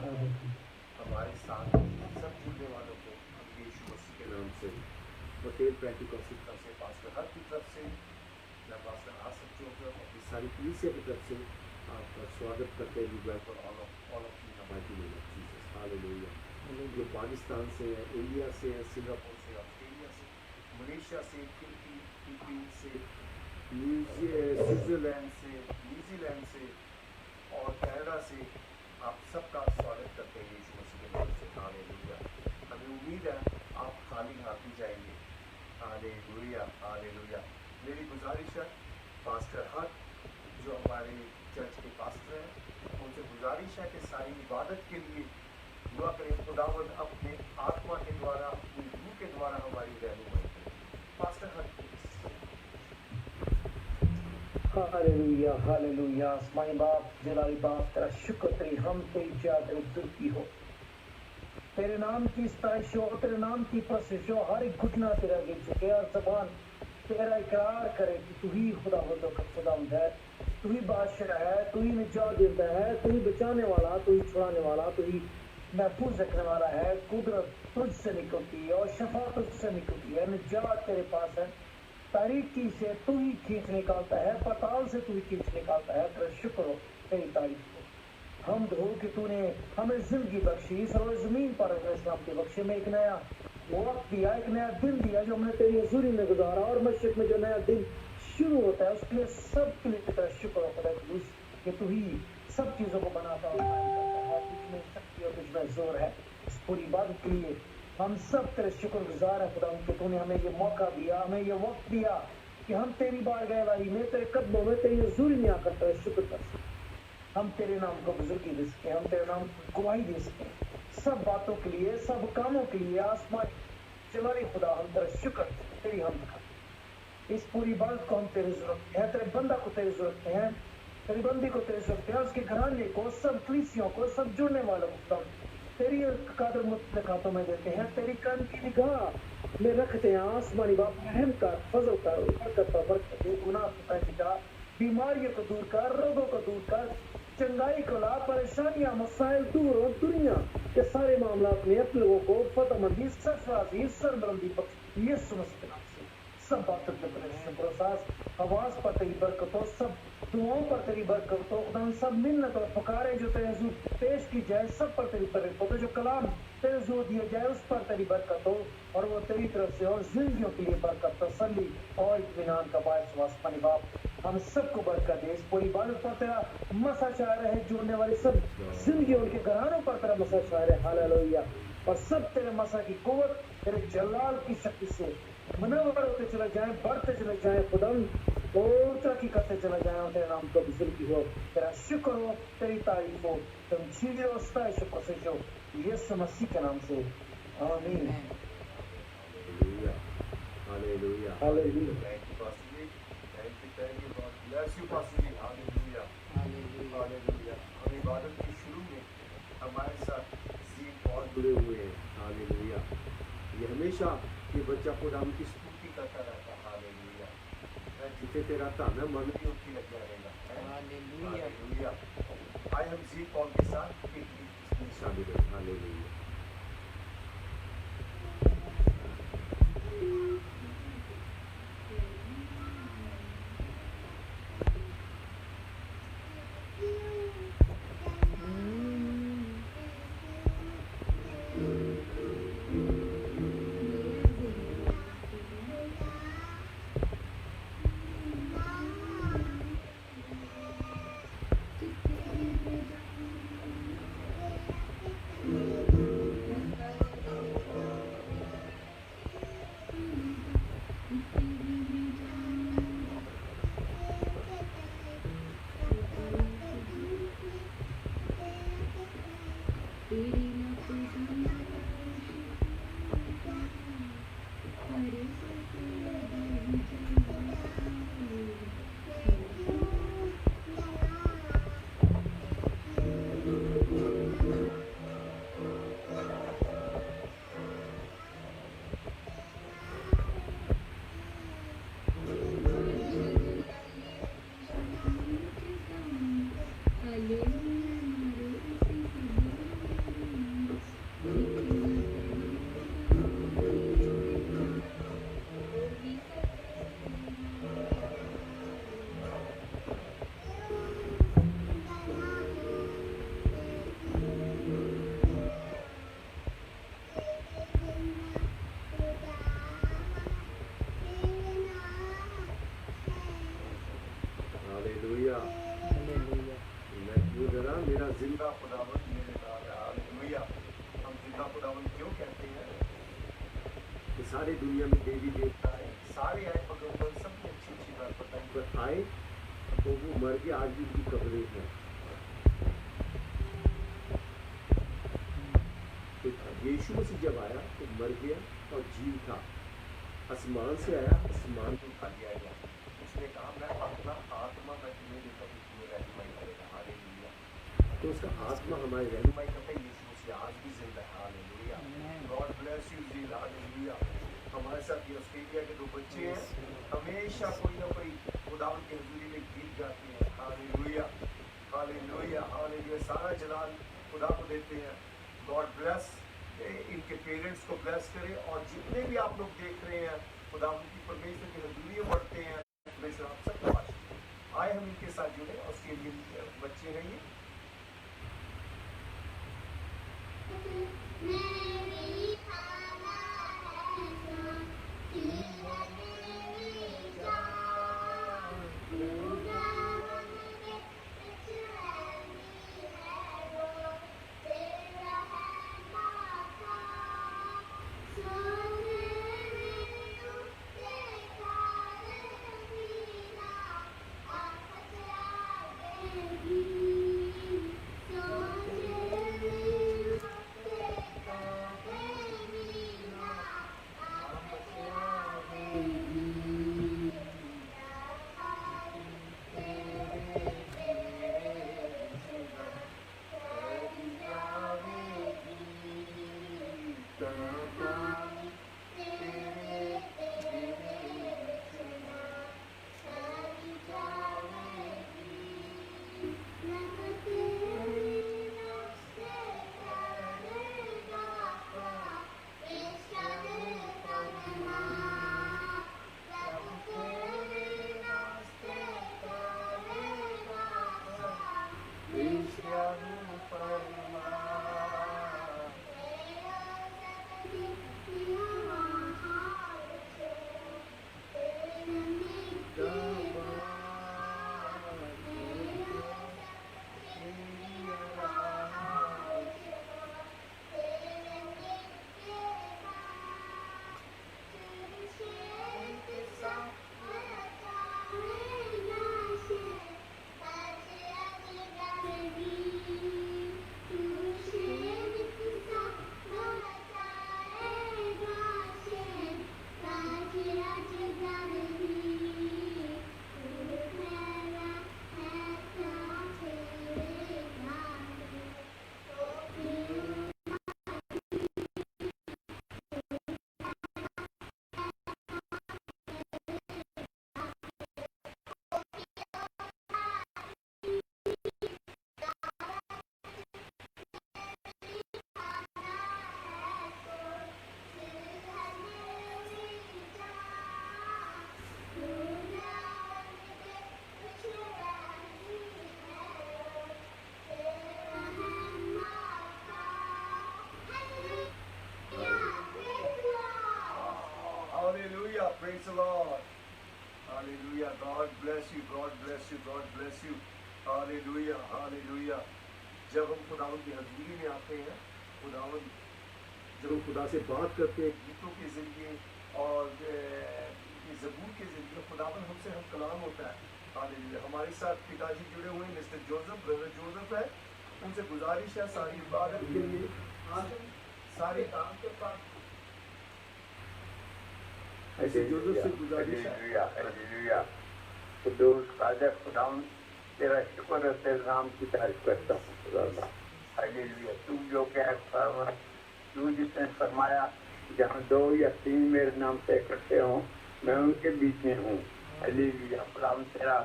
हमारे साथ सब जुड़ने वालों को हम यीशु मसीह के नाम से पटेल पेंटिकॉस्टल की तरफ से, पास्टर हर की तरफ से, मैं पास्टर आसिफ चोपड़ा अपनी सारी कलीसिया की तरफ से आपका स्वागत करते हैं। वेलकम ऑल ऑफ यू हमारी नेम ऑफ जीसस, हालेलुया। जो पाकिस्तान से है, इंडिया से है, सिंगापुर से, ऑस्ट्रेलिया से, मलेशिया से, फिलीपीन से, स्विट्जरलैंड से, न्यूजीलैंड से और कनाडा से, आप सबका स्वागत करते हैं यीशु मसीह के नाम से, हालेलुया। हमें उम्मीद है आप खाली हाथ ही जाएंगे, हालेलुया हालेलुया। मेरी गुजारिश है पास्टर हक जो हमारे चर्च के पास्टर हैं, उनसे गुजारिश है कि सारी इबादत के लिए दुआ करें, खुदावंद अपने आत्मा के द्वारा, अपनी रूह के द्वारा हमारी रहनुमाई करें। पास्टर हक हालेलुया हालेलुया। आसमानी बाप, जलाली बाप, तेरा शुक्र, तेरी हम, तेरी जात, तेरी स्तुति हो, तेरे नाम की स्तुति हो, तेरे नाम की प्रशंसा हो। हर एक घुटना तेरा गिर चुके और जबान तेरा इकरार करे कि तू ही खुदावंद का खुदावंद है, तू ही बादशाह है, तू ही निजात देता है, तू ही बचाने वाला, तू ही छुड़ाने वाला, तू ही महफूज रखने वाला है। कुदरत तुझसे निकलती है और शफा तुझसे निकलती है, निजात तेरे पास है। तारीकी से तू ही खींच निकालता है, पाताल से तू ही खींच निकालता है। तेरा शुक्र हो, तेरी तारीफ हो, हम हो कि तूने हमें जिंदगी बख्शी, सर्व जमीन पर इस्लाम के बख्शे में एक नया वक्त दिया, एक नया दिन दिया जो हमने तेरी हजूरी में गुजारा, और मस्जिद में जो नया दिन शुरू होता है उसके लिए सब के लिए तेरा शुक्र हो खुदा कि तू ही सब चीजों को बनाता और कायम करता है। तुझमें शक्ति और तुझमें जोर है। इस पूरी बात के लिए हम सब तेरे शुक्रगुजार हैं खुदा कि तूने हमें ये मौका दिया, हमें ये वक्त दिया कि हम तेरी बारगाह वाली में, तेरे कदमों में, तेरी हजूरी में आकर तेरा शुक्र कर सकें। हम तेरे नाम को बुजुर्गी दे सकें, हम तेरे नाम को गवाही दे सकें, सब बातों के लिए, सब कामों के लिए। आसमान चलाने खुदा हम तेरा शुक्र, तेरी हम इस पूरी बात को हम तेरे जरूरत है, तेरे बंदा को तेरी जरूरत है, तेरी बंदी को तेरी जरूरत है, उसके घराने को, सब कलीसियों को, सब जुड़ने वालों को तेरी कदर मुतलक हाथों में देते हैं, तेरी कान की निगाह में रखते हैं। आसमानी बाप, रहम कर, फजल कर, बरकत पर बरकत दे, गुनाह से मिटा, बीमारियों को दूर कर, रोगों को दूर कर, चंगाई को ला, परेशानियां मसाइल दूर हो, दुनिया के सारे मामला में अपने लोगों को फतहमंदी, सरफराजी, सरबलंदी बख्श यीशु मसीह के नाम से। सब बातों के शुक्र, आवाज पर तेरी बरकत हो, सब दुआओं पर तेरी बरकत हो खुदा, सब मिन्नत और पुकारे जो तेरे हुजूर पेश की जाए सब पर तेरी बरकत हो, जो कलाम तेरे हुजूर दिया जाए उस पर तेरी बरकत हो, और वो तेरी तरफ से और जिंदगियों के लिए बरकत, तसल्ली और इत्मीनान का बायस हो। आसमानी बाप, हम सबको बरकत दे। इस पूरी इबादत पर तेरा मसा चाह रहे हैं, जुड़ने वाले सब जिंदगी उनके घरानों पर तेरा मसा चाह रहे हैं, हालेलुया। और सब तेरे मसा की कुव्वत, तेरे जलाल की शक्ति से मनवर होते चले जाएं, बढ़ते चले जाएं खुदाम, और तरक्की करते चले जाएं, और तेरे नाम को बुजुर्गी हो, तेरा शुक्र हो, तेरी तारीफ हो, तुम चीजें हो, स्ताइश हो, प्रशंसा हो, यीशु मसीह के नाम से, आमीन। Hallelujah hallelujah hallelujah. Thank you pastor ji, thank you, God bless you pastor ji, hallelujah hallelujah. हम इबादत के शुरू में हमारे साथ जी बहुत जुड़े हुए हैं, हालेलुया। ये हमेशा ये बच्चा खुदा की स्तुति करता रहता, हालेलुया। जिसे तेरा ताना मन भी उनकी लग जाएगा, हालेलुया। आए हम जी पॉल के साथ एक गीत इसमें शामिल हैं, हालेलुया। खुदावन मेरे नाल है। हालेलुया। हम जिंदा खुदावन क्यों कहते हैं कि सारी दुनिया में देवी देवता है, सारे आए भगवान, सबने अच्छी अच्छी बात बताई, पर आए तो वो मर के आज भी उनकी कब्रें हैं। तो यीशु मसीह जब आया तो मर गया और जीव था, आसमान से आया, आसमान को उठा लिया गया। उसने कहा मैं अपना आत्मा मैं तुम्हें देता हूँ, तुम्हें रहनुमाई करेगा। हालेलुया। तो उसका आत्मा हमारे रहनुमाई करता है। यीशु मसीह आज भी जिंदा है। Hallelujah. God bless you ji. Hallelujah. हमारे साथ ये ऑस्ट्रेलिया के 2 बच्चे हैं, हमेशा कोई ना कोई खुदावन की हजूरी में गीत गाते हैं। हालेलुया। हालेलुया। हालेलुया। सारा जलाल खुदा को देते हैं। गॉड ब्लेस, इनके पेरेंट्स को ब्लेस करे, और जितने भी आप लोग देख रहे हैं खुदावन की परमेश्वर की हजूरी में बढ़ते हैं, परमेश्वर आप सबको आशीष दे। आए हम इनके साथ जुड़े। ऑस्ट्रेलियन बच्चे हैं ये। Hallelujah. Praise the Lord. Hallelujah. God bless you. God bless you. God bless you. Hallelujah. Hallelujah. जब हम खुदावन की हजूरी में आते हैं, खुदावन जब हम खुदा से बात करते हैं गीतों के जरिए और ज़बूर के जरिए, खुदावन हमसे हम कलाम होता है। हालेलुया। हमारे साथ पिताजी जुड़े हुए हैं, मिस्टर जोसेफ, ब्रदर जोसेफ है। उनसे गुजारिश है सारी इबादत के लिए, सारे काम के पास ऐसे जोसेफ से गुजारिश है। हालेलुया। खुदूस कादर खुदावन तेरा शुक्र है, तेरे नाम की तारीफ करता हूँ खुदा। हालेलुया। तू जो कह तू जिसने फरमाया जहाँ 2 या 3 मेरे नाम से इकट्ठे हों मैं उनके बीच में हूँ। हालेलुया। खुदावन तेरा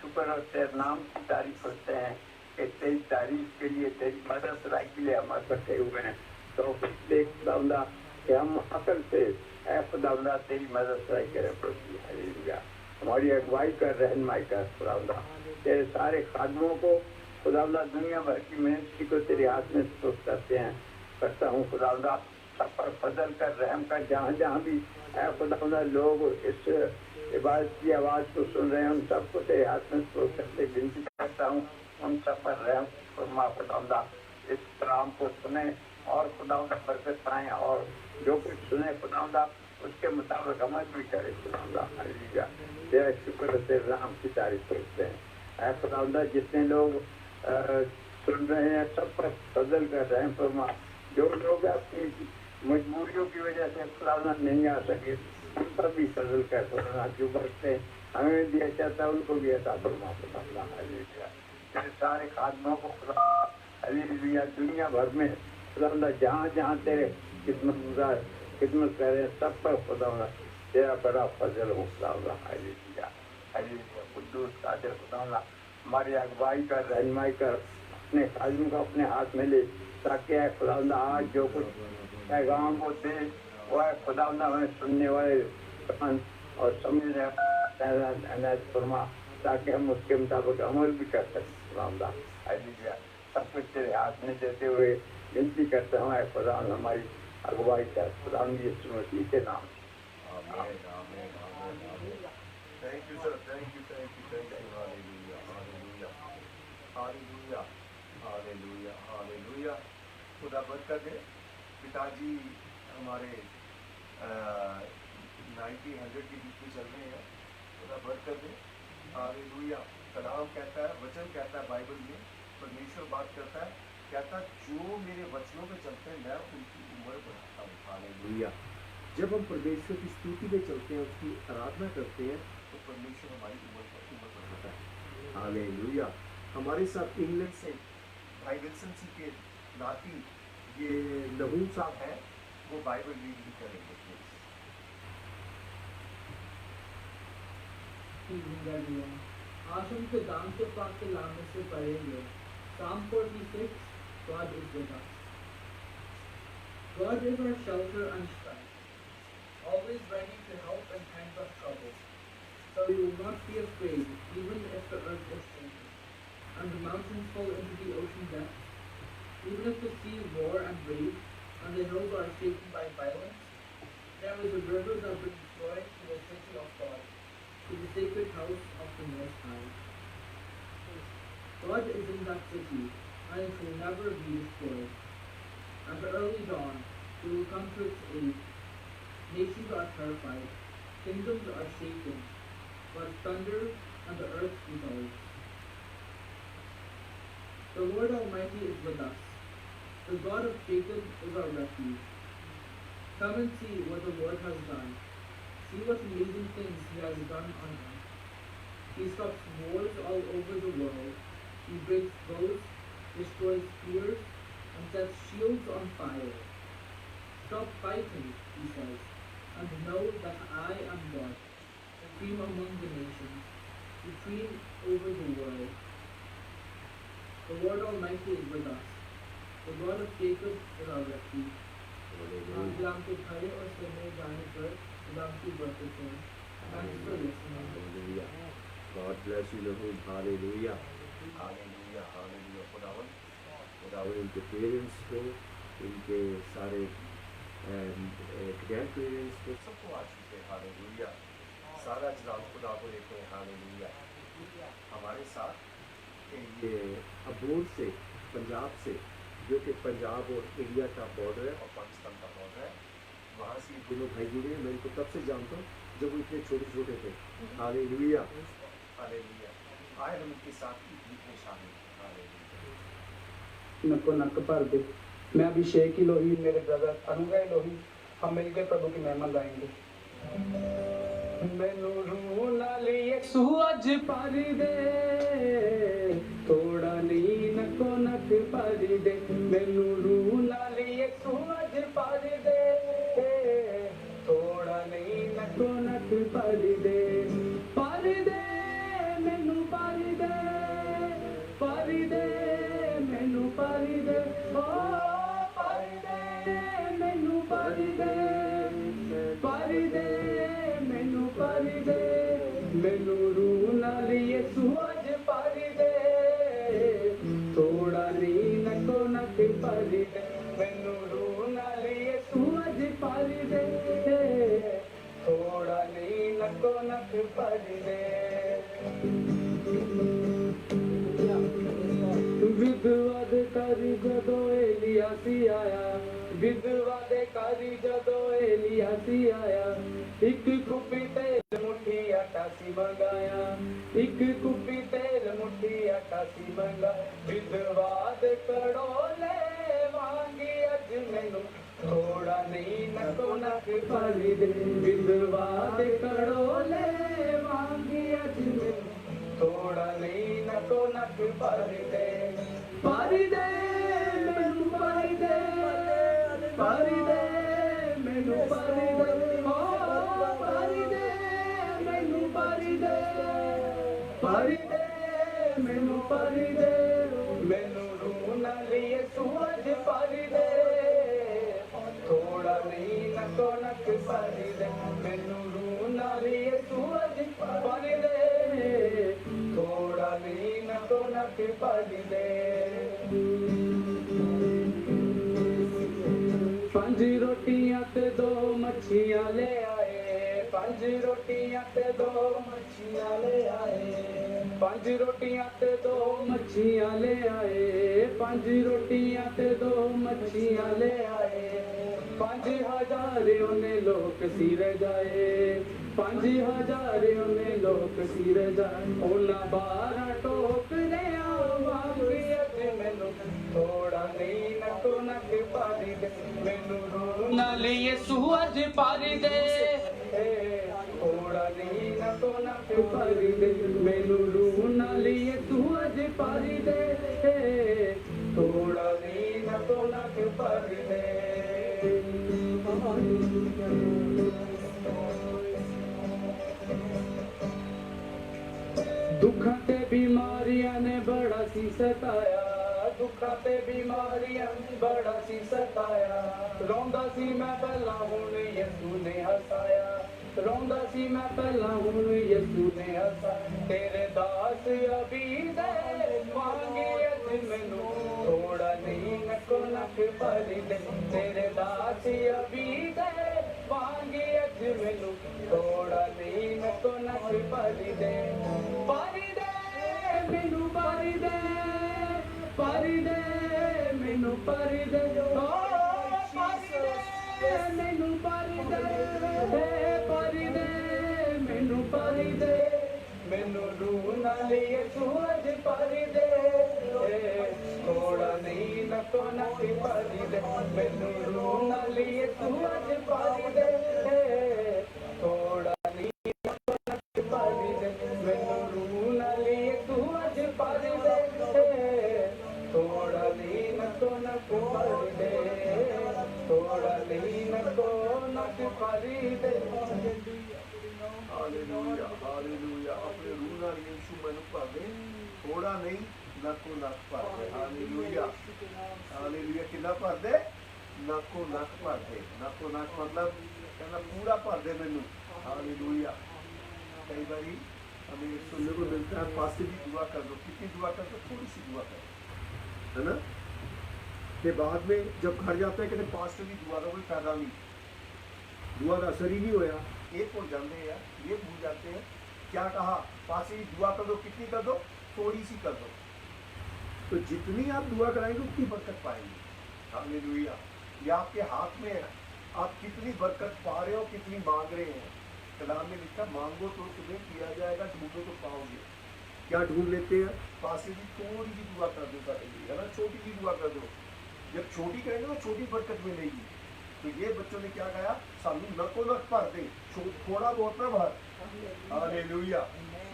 शुक्र है, तेरे नाम की तारीफ करते हैं कि तेरी तारीफ के लिए, तेरी मदद सराय के लिए हम इकट्ठे हुए हैं। तो देख खुदावंदा कि हम अकल से ऐ खुदावंदा तेरी मदद सराय करें प्रभु। हालेलुया। हमारी अगुवाई कर, रहनुमाई कर खुदावंदा। तेरे सारे खादमों को खुदावंदा दुनिया भर की मेहनत को तेरे हाथ में सपुर्द करते हैं, करता हूँ खुदावंदा। सब पर फजल कर, रहम कर। जहाँ जहाँ भी ऐ खुदावंदा लोग इस इबादत की आवाज़ को सुन रहे हैं, उन सबको तेरे हाथ में सपुर्द करते विनती करता हूँ, उन सब पर रहम फरमा खुदावंदा। इस कलाम को सुने और खुदावंदा बरकत पाएं और जो कुछ सुने खुदावंदा उसके मुताबिक अमल भी करे खुदावंदा। हालेलुया, तेरा शुक्र है, तेरे नाम की तारीफ करते हैं। ऐ खुदावंदा जितने लोग सुन रहे हैं सब पर फजल कर रहे हैं फरमा। जो लोग अपनी मजबूरियों की वजह से खुदावंदा नहीं आ सके उन पर भी फजल कर फरमा। जो बरकते हमें दिया चाहता है उनको भी अता फरमा खुदावंदा। हालेलुया, तेरे सारे खादमों को खुदा हालेलुया दुनिया भर में खुदावंदा जहाँ जहाँ तेरे खिदमत कर रहे हैं सब पर खुदावंदा तेरा बड़ा फजल हो खुदावंदा। हालेलुया, हालेलुया, कुद्दूस कादिर खुदावंदा हमारी अगुवाई कर रहनुमाई कर अपने खादमों को अपने हाथ में ले ताकि है खुदावंदा आज जो कुछ पैगाम को दे वो है खुदावंदा हमें सुनने वाले कान और समझने वाले फरमा ताकि हम उसके मुताबिक अमल भी कर सकें खुदावंदा। हालेलुया, सब कुछ तेरे हाथ में देते हुए विनती करता हूँ खुदा हमारी अगुवाई कर खुदा यीशु मसीह के नाम। Thank you sir, thank you, thank you, thank you. Hallelujah, hallelujah, hallelujah, hallelujah, hallelujah. खुदा बरकत दे। पिताजी हमारे 90-100 के बीच में चल रहे हैं। खुदा बरकत दे। हालेलुया। कलाम कहता है, वचन कहता है बाइबल में, परमेश्वर बात करता है, कहता जो मेरे वचनों पे चलते हैं मैं उनकी उम्र बढ़ाता हूँ। हालेलुया। जब हम परमेश्वर की स्तुति में चलते हैं, उसकी आराधना करते हैं, तो परमेश्वर हमारी उम्र बढ़ाता है। हालेलुया। हमारे साथ इंग्लैंड से भाई विल्सन सी के नाती ये नहूम साहब हैं, वो बाइबल रीड भी करेंगे। आज हम दाम के पाक के लाने से पढ़ेंगे Psalm 46, God is with us. God is our shelter and strength, always ready to help in times of trouble. So we will not be afraid, even if the earth is shaken, and the mountains fall into the ocean depths, even if the sea roar and rage, and the hills are shaken by violence. There is a river that brings joy to the city of God, to the sacred house of the Most High. God is in that city, and it will never be destroyed. At the early dawn, He will come to its aid. Nations are terrified, kingdoms are shaken, God thunders and the earth revolves. The Lord Almighty is with us. The God of Jacob is our refuge. Come and see what the Lord has done. See what amazing things He has done on earth. He stops wars all over the world. He breaks bows, destroys spears, and sets shields on fire. Stop fighting, He says, and know that I am God, supreme among the nations, supreme over the world. The Lord Almighty is with us. The God of Jacob is our refuge. गुलाम के खड़े और सुनने जाने पर गुलाम की बरकत है। Thanks for listening. God bless you, Lord. Hallelujah. Hallelujah. Hallelujah. खुदावन इनके पेरेंट्स को, इनके सारे ग्रैंड पेरेंट्स को, सबको आशीष दे। हालेलुया। सारा जलाल खुदा को देते हैं। हालेलुया। हमारे साथ ये अबोर से, पंजाब से, जो कि पंजाब और इंडिया का बॉर्डर है और पाकिस्तान का बॉर्डर है, वहाँ से दोनों भाई जुड़े हैं। मैं इनको तब से जानता हूँ जब वो इतने छोटे छोटे थे। Hallelujah, hallelujah. आए हम इनके साथ ईद में शामिल। हालेलुया। नको नक भर दे। मैं अभिषेक की लोही, मेरे ब्रदर अनुग्रह लोही, हम मिलकर प्रभु की महिमा गाएंगे। मैनू रूह नाल यीशु अज भर दे, थोड़ा नहीं नको नक भर दे। मैनू रूह नाल यीशु अज भर दे, थोड़ा नहीं नको नक भर दे। भर दे मैनू भर दे, भर दे मैनू भर दे, ओ भर दे मैनू भर दे, भर दे मैनू भर दे। मैनू रूह नाल यीशु अज भर दे, थोड़ा नहीं नको नक भर दे। मैनू रूह नाल यीशु अज भर दे, थोड़ा नहीं नको नक भर दे। विधवा दे तारी जदों एलिया सी आया विधवा दे घर जदों एलिया सी आया एक कुप्पी तेल मुट्ठी आटा सी मंगाया एक कुप्पी तेल मुट्ठी आटा सी मंगा विधवा दे कड़ोले मांगी अज मैनू थोड़ा नहीं नको नक पाली दे विधवा दे कड़ोले मांगी अज मैनू थोड़ा नहीं नको नक पाली दे मैनू पाली दे मैनू पाली दे ओ पाली दे मैनू पाली दे मैनू पाली दे मैनू रूना लिए सूरज पाली दे थोड़ा नहीं नको नक पाली दे मैनू रूना लिए सूरज पाली दे थोड़ा नहीं नको नक पाली दे पंज रोटियां ते दो मच्छियां ले आए पंज रोटियां ते दो मच्छियां ले आए पंज रोटियां ते दो मच्छियां ले आए पंज रोटियां ते दो मच्छियां ले आए 5000 उन्हें लोक सिर जाए 5000 उन्हें लोक सिर जाए ओला 12 टोकरे आवांगी अज मैनू थोड़ा नहीं नको नक पाली दे मैनू रोना लिए सूरज पाली दे थोड़ा नहीं नको नक पाली दे मैनू रोना लिए सूरज पाली दे थोड़ा नहीं नको नक पाली दे दुखा ते बीमारियां ने बड़ा सी सताया दुखा ते बीमारियां ने बड़ा सी सताया रोंदा सी मैं पहला हुण यसू ने हसाया रोंदा सी मैं पहला हुण यसू ने हसा तेरे दास अभी दे मांगे अज मैनू थोड़ा नहीं नको नक पाली दे तेरे दास अभी दे मांगे अज मैनू थोड़ा नहीं नको नक पाली दे मैनू पाली दे मैनू पाली दे ओ मैनू पाली दे मैनू पाली दे मैनू रूना लिए सूरज पाली दे थोड़ा नहीं नको नक पाली दे मैनू रूना लिए सूरज पाली दे थोड़ा नहीं नको नक पाली दे मैनू रूना लिए सूरज पाली दे थोड़ा नहीं नको नक पाली दे थोड़ा नहीं नको नक पाली दे हालेलुया हालेलुया अपने रूह नाल यीशु मैनू भावे थोड़ा नहीं नको नक भर दे हालेलुया हालेलुया कितना भर दे नको नक भर दे नको नक मतलब कहना पूरा भर दे मैनू हालेलुया कई बारी हमें सुनने को मिलता है पास्टर की दुआ कर दो कितनी दुआ कर दो थोड़ी सी दुआ कर है ना के बाद में जब घर जाते हैं कहते पास्टर की दुआ का कोई फायदा नहीं दुआ का असर ही नहीं होया ये भूल जाते हैं ये भूल जाते हैं क्या कहा पास्टर की दुआ कर दो कितनी कर दो थोड़ी सी कर दो तो जितनी आप दुआ कराएंगे उतनी बरकत पाएंगे हालेलुया ये आपके हाथ में है आप कितनी बरकत पा रहे हो कितनी मांग रहे हैं कलाम में लिखा मांगो तो तुम्हें किया जाएगा ढूंढो तो पाओगे क्या ढूंढ लेते हैं पास्टर की थोड़ी सी दुआ कर दो सारे लिए है ना छोटी सी दुआ कर दो जब छोटी करेंगे तो छोटी बरकत मिलेगी तो ये बच्चों ने क्या कहा सानू नको नक भर दे थोड़ा बहुत ना भर हालेलुया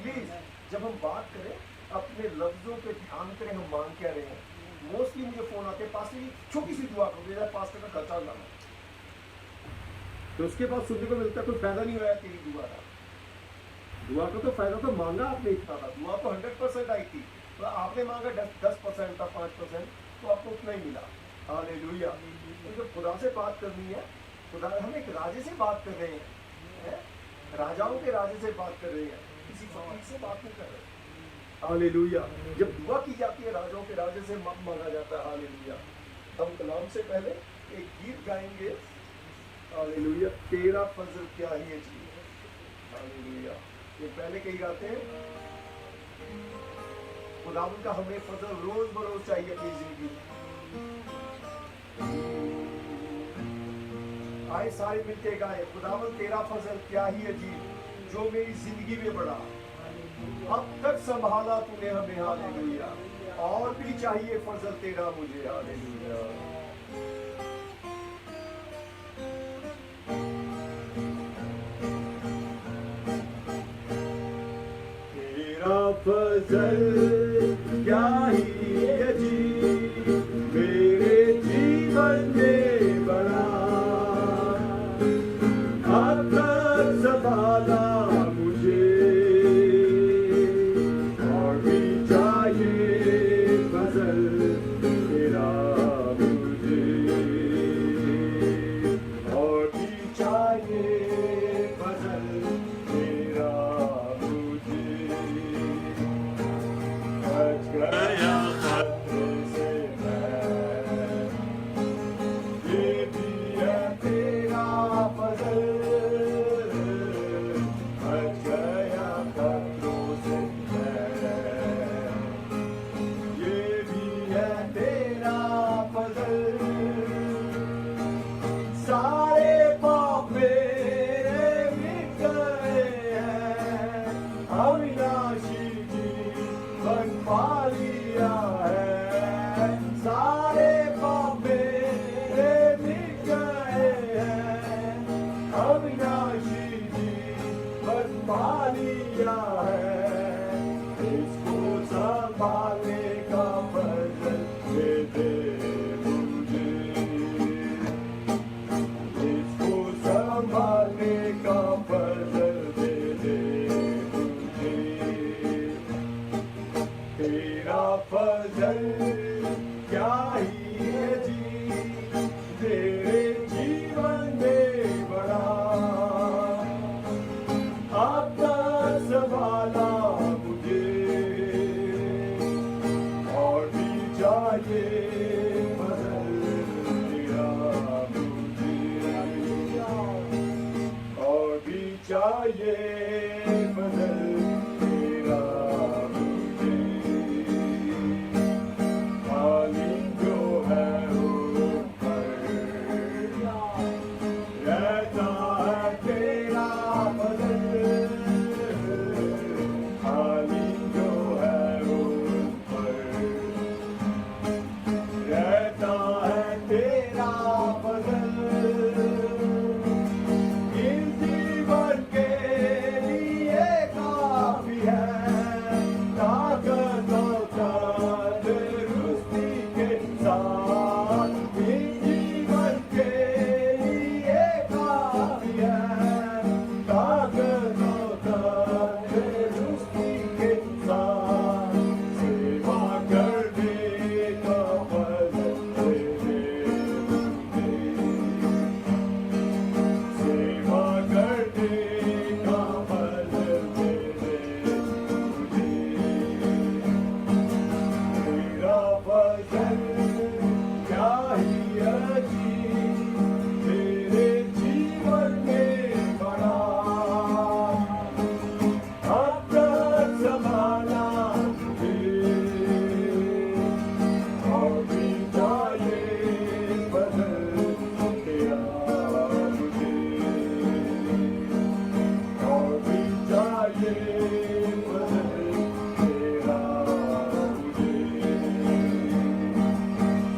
प्लीज जब हम बात करें अपने लफ्जों पे ध्यान करें हम मांग क्या रहे हैं मोस्टली मुझे फोन आते हैं पास्टर की छोटी सी दुआ करो मेरा पास्टर का खर्चा लाना तो उसके बाद सुनने को मिलता है कोई फायदा नहीं हुआ तेरी दुआ का दुआ का तो फायदा तो मांगा आपने इतना था दुआ तो 100% आई थी तो आपने मांगा 10% था 5% तो आपको उतना ही मिला हालेलुया तो जब खुदा से बात करनी है खुदा हम एक राजे से बात कर रहे हैं राजाओं के राजे से बात कर रहे हैं किसी फकीर से बात नहीं कर रहे हालेलुया जब दुआ की जाती है राजाओं के राजे से मांगा जाता है हालेलुया हम कलाम से पहले एक गीत गाएंगे हालेलुया तेरा फजल क्या ही अजीब है हालेलुया ये पहले कहीं गाते हैं खुदा का हमें फजल रोज बरोज चाहिए अपनी जिंदगी आए सारे मिलके गाए, खुदावन तेरा फजल क्या ही अजीब जो मेरी जिंदगी में बढ़ा, अब तक संभाला तूने हमें, हालेलुया, और भी चाहिए फजल तेरा मुझे, हालेलुया। तेरा फजल क्या ही अजीब मेरे जीवन में बड़ा, अब तक संभाला मुझे, और भी चाहिए फजल तेरा मुझे, और भी चाहिए फजल तेरा मुझे। बच गया खतरे से मैं, ये भी है तेरा फजल, बच गया खतरों से मैं, ये भी है तेरा फजल। सारे पाप मेरे मिट गए हैं, अविनाशी जीवन पा लिया है, सारे पाप मेरे मिट गए हैं, अविनाशी जीवन पा लिया है, इसको संभालने का फजल दे दे मुझे, इसको संभालने का फजल दे दे मुझे। तेरा फजल क्या ही अजीब तेरे जीवन में बड़ा, अब तक संभाला मुझे, और भी चाहिए फजल तेरा मुझे, और भी चाहिए फजल तेरा मुझे। मालिक जो है ऊपर रहता है तेरा फजल, मालिक जो है ऊपर रहता है तेरा फजल, इस जीवन के लिए काफी है, ताकत और तंदुरुस्ती के साथ, इस जीवन के लिए काफी है, ताकत और तंदुरुस्ती के साथ, सेवा करने का फजल दे दे मुझे, सेवा करने का फजल दे दे मुझे। तेरा फजल क्या ही अजीब मेरे जीवन में बड़ा, अब तक संभाला मुझे, और भी चाहिए फजल तेरा मुझे, और भी चाहिए फजल तेरा मुझे।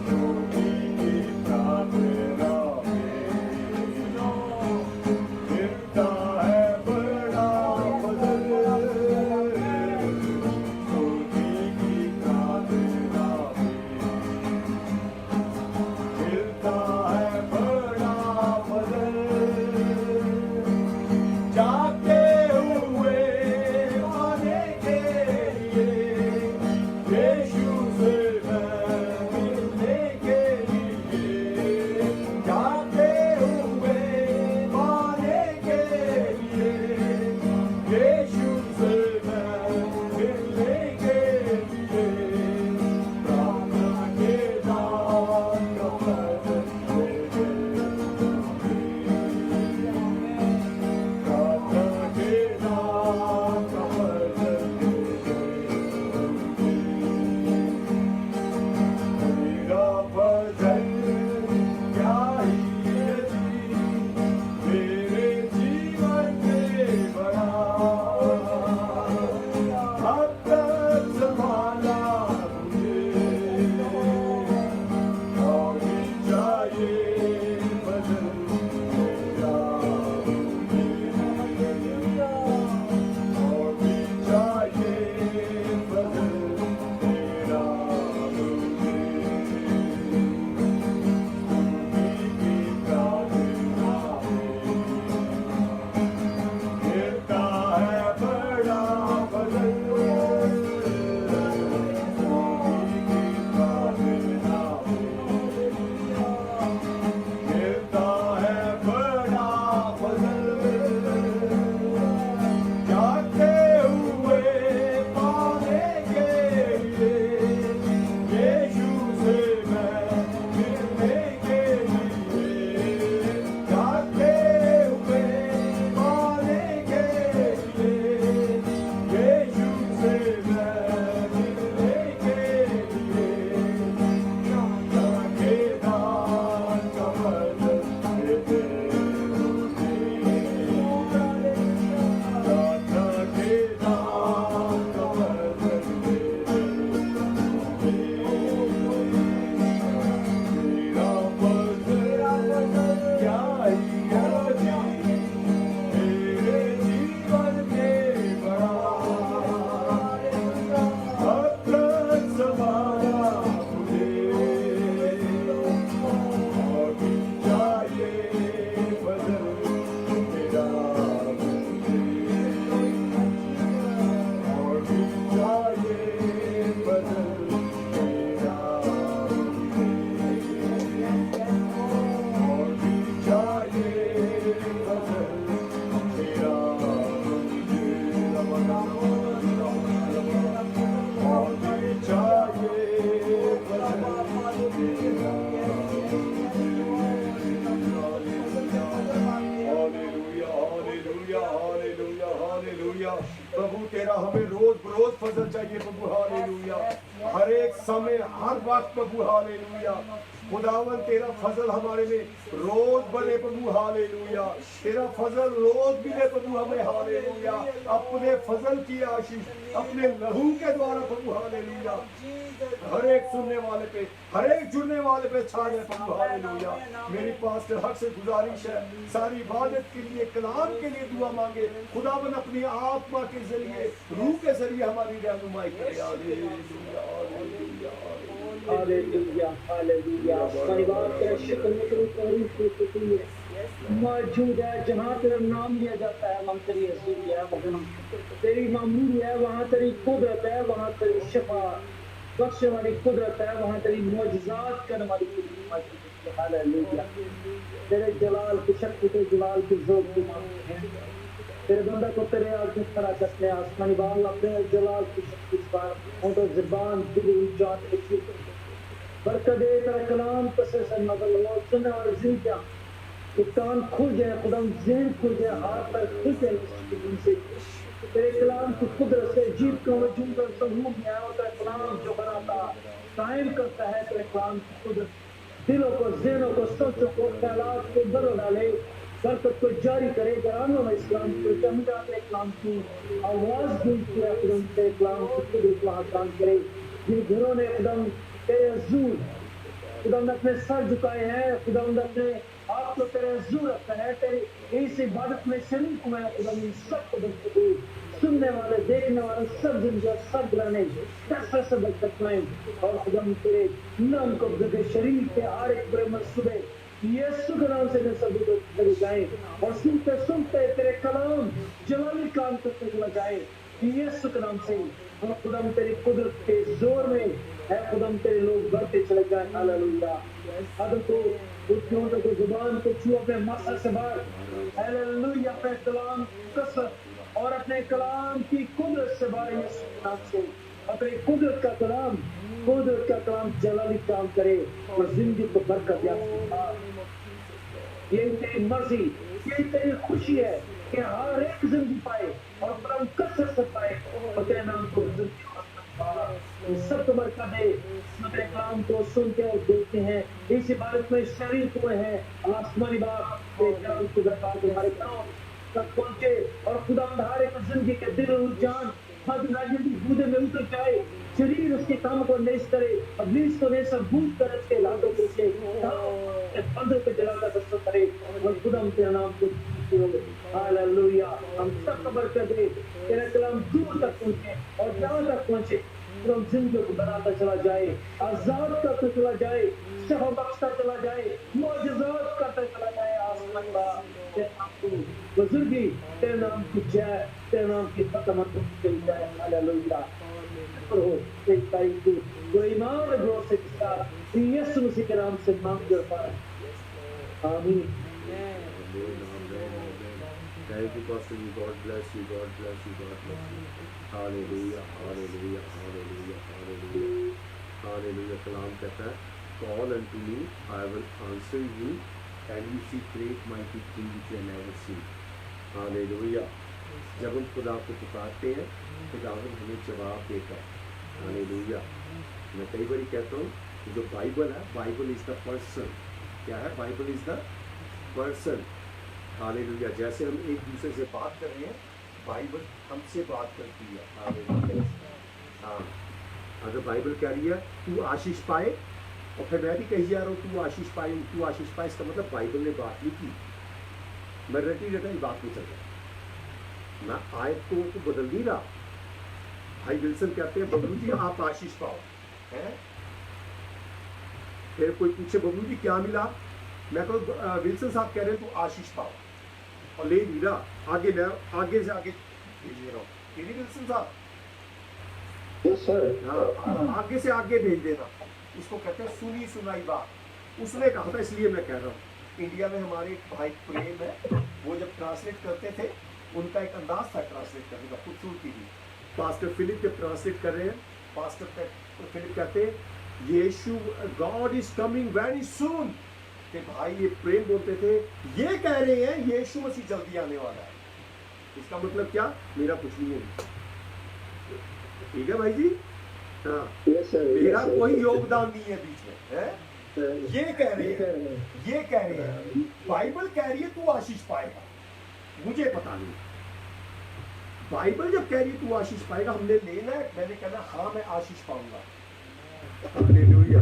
जो भी प्रार्थना तेरा हमें रोज बरोज फजल चाहिए प्रभु, हालेलुया। हर एक समय, हर वक्त प्रभु, हालेलुया। खुदावन तेरा फजल हमारे में रोज बने प्रभु, हालेलुया। तेरा फजल रोज मिले प्रभु हमें, हालेलुया। अपने फजल की आशीष अपने लहू के द्वारा प्रभु, हालेलुया। हर एक सुनने वाले पे, हर एक जुड़ने वाले पे छा जाए प्रभु, हालेलुया। मेरी पास हक से गुजारिश है, सारी इबादत के लिए, कलाम के लिए दुआ मांगे। खुदावन अपनी आत्मा के जरिए, रूह के जरिए हमारी रहनुमाई करे, हालेलुया, हालेलुया, हालेलुया, हालेलुया। परिवार तेरा शुक्र तेरी तारीफ करते हैं। मौजूद है जहाँ तेरा नाम लिया जाता है, वहाँ तेरी हजूरी है, वहाँ तेरी मामूरी है, वहाँ तेरी कुदरत है, वहाँ तेरी शफा बख्शने वाली कुदरत है, वहाँ तेरी मौजज़ात करने वाली कुदरत है। हालेलुया। तेरे जलाल की शक्ति, तेरे जलाल की जोत की मांगते हैं। तेरे बंदा को तेरे आगे खड़ा करते हैं। आसमानी बादल अपने जलाल की शक्ति पर उनको ज़बान दिल जान की बरकत दे। तेरा कलाम तसे से नजर लो, सुनने वाले जिंदा कि कान खुल जाए, खुदाम ज़हन खुल जाए, हाथ पैर खुल जाए उनसे। तेरे कलाम की कुदरत से जीव का वजूद और समूह में आया होता है। कलाम जो बनाता कायम करता है, तेरे कलाम की कुदरत दिलों को, ज़हनों को, सोचों को, ख्यालात को बदल डाले, बरकत को जारी करे। घरानों में इस्लाम को चमका के कलाम की आवाज़ गूंजती है, खुदाम तेरे कलाम की कुदरत वहाँ काम करे। जिन घरों ने खुदाम तेरे हजूर खुदाम अपने सर झुकाए हैं, खुदाम अपने आप को तेरे हजूर रखा है, तेरी इस इबादत में शरीक हुआ है। खुदाम इन सब को बरकत दे। सुनने वाले, देखने वाले सब जिंदगी सब गिराने कैसे से बरकत पाएं और खुदाम तेरे नाम को अपने शरीर के हर एक बुरे मंसूबे यीशु के नाम से मैं सभी को चले जाए और सुनते सुनते तेरे कलाम जलाली काम करते चला जाए यीशु के नाम से। और खुदाम तेरी कुदरत के जोर में है, खुदाम तेरे लोग बढ़ते चले जाए। हालेलुया। आदम को उठ्यों को जुबान को छू अपने मसा से बाहर, हालेलुया, अपने कलाम कसरत और अपने कलाम की कुदरत से बाहर यीशु के नाम से। अपने कुदरत का कलाम जलाली काम करे और जिंदगी को बरकत दे। यही तेरी मर्जी, यही तेरी खुशी है कि हर एक जिंदगी पाए और परम कसरत से पाए और तेरे नाम को सब तो बरकत दे। अपने कलाम को सुनते और देखते हैं, इस इबादत में शरीक हुए हैं। आसमानी बाप के कलाम की बरकत हमारे कानों तक पहुंचे और खुदा हर एक जिंदगी के दिल और जान बूदे में उतर जाए, शरीर उसके काम को नेस करे, अब्लीस को नेस बूझ कर उसके लातों को से बंदों पे जलाकर बस करे और खुदा तेरा नाम को हालेलुया। हम सब को बरकत दे, तेरा कलाम दूर तक पहुंचे और जहां तक पहुंचे तो हम जिंदगी को बनाता चला जाए, आजाद करता चला जाए, शफा बख्शता चला जाए, मौजज़ात करता चला जाए। आसमान बाप तेरे नाम को बुजुर्गी, तेरे नाम की जय, तेरे नाम की खत्म चली जाए। हालेलुया। हो तेरी तारीफ जो ईमान और गौर से साथ यीशु मसीह के नाम से मांग करता है, आमीन। Thank you, Pastor. God bless you. God bless you. God bless you. Hallelujah. Hallelujah. Hallelujah. Hallelujah. Hallelujah. कलाम कहता है, Call unto me, I will answer you, and you see great mighty things which you have never seen. Hallelujah. जब हम खुदा को पुकारते हैं, खुदा हमें जवाब देता है। हालेलुया। मैं कई बार कहता हूँ, जो बाइबल है, बाइबल इज द पर्सन। क्या है? Bible is the person. Hallelujah. जैसे हम एक दूसरे से बात कर रहे हैं, बाइबल हमसे बात करती है। हालेलुया। हाँ, अगर बाइबल कह रही है तू आशीष पाए, और फिर मैं भी कही जा रहा हूँ तू आशीष पाए, तू आशीष पाए, इसका मतलब बाइबल ने बात नहीं की। मैं रटी रटाई बात नहीं चल रहा, मैं आयत को बदल नहीं रहा। भाई विल्सन कहते हैं, बबलू जी आप आशीष पाओ, है? फिर कोई पूछे बबलू जी क्या मिला, मैं कहूँ विल्सन साहब कह रहे हैं तू आशीष पाओ, और ले नहीं रहा, आगे से आगे भेज रहा हूँ। विल्सन साहब, यस सर। हाँ, आगे से आगे भेज देना, इसको कहते हैं सुनी सुनाई बात। उसने कहा था, इसलिए मैं कह रहा हूँ। इंडिया में हमारे एक भाई प्रेम है, वो जब ट्रांसलेट करते थे, उनका एक अंदाज था ट्रांसलेट करने का, खूबसूरती थी। पास्टर फिलिप जब ट्रांसलेट कर रहे हैं, पास्टर फिलिप कहते हैं यीशु God is coming very soon. कि भाई ये प्रेम बोलते थे, ये कह रहे हैं यीशु मसीह जल्दी आने वाला है। इसका मतलब क्या? मेरा कुछ नहीं है, ठीक है भाई जी, हाँ, यस सर, मेरा कोई योगदान नहीं है बीच में, है? ये कह रहे हैं, ये कह रहे हैं, बाइबल कह रही है तू आशीष पाएगा, मुझे पता नहीं। बाइबल जब कह रही है तू आशीष पाएगा, हमने लेना है, मैंने कहना हाँ मैं आशीष पाऊंगा। हालेलुया,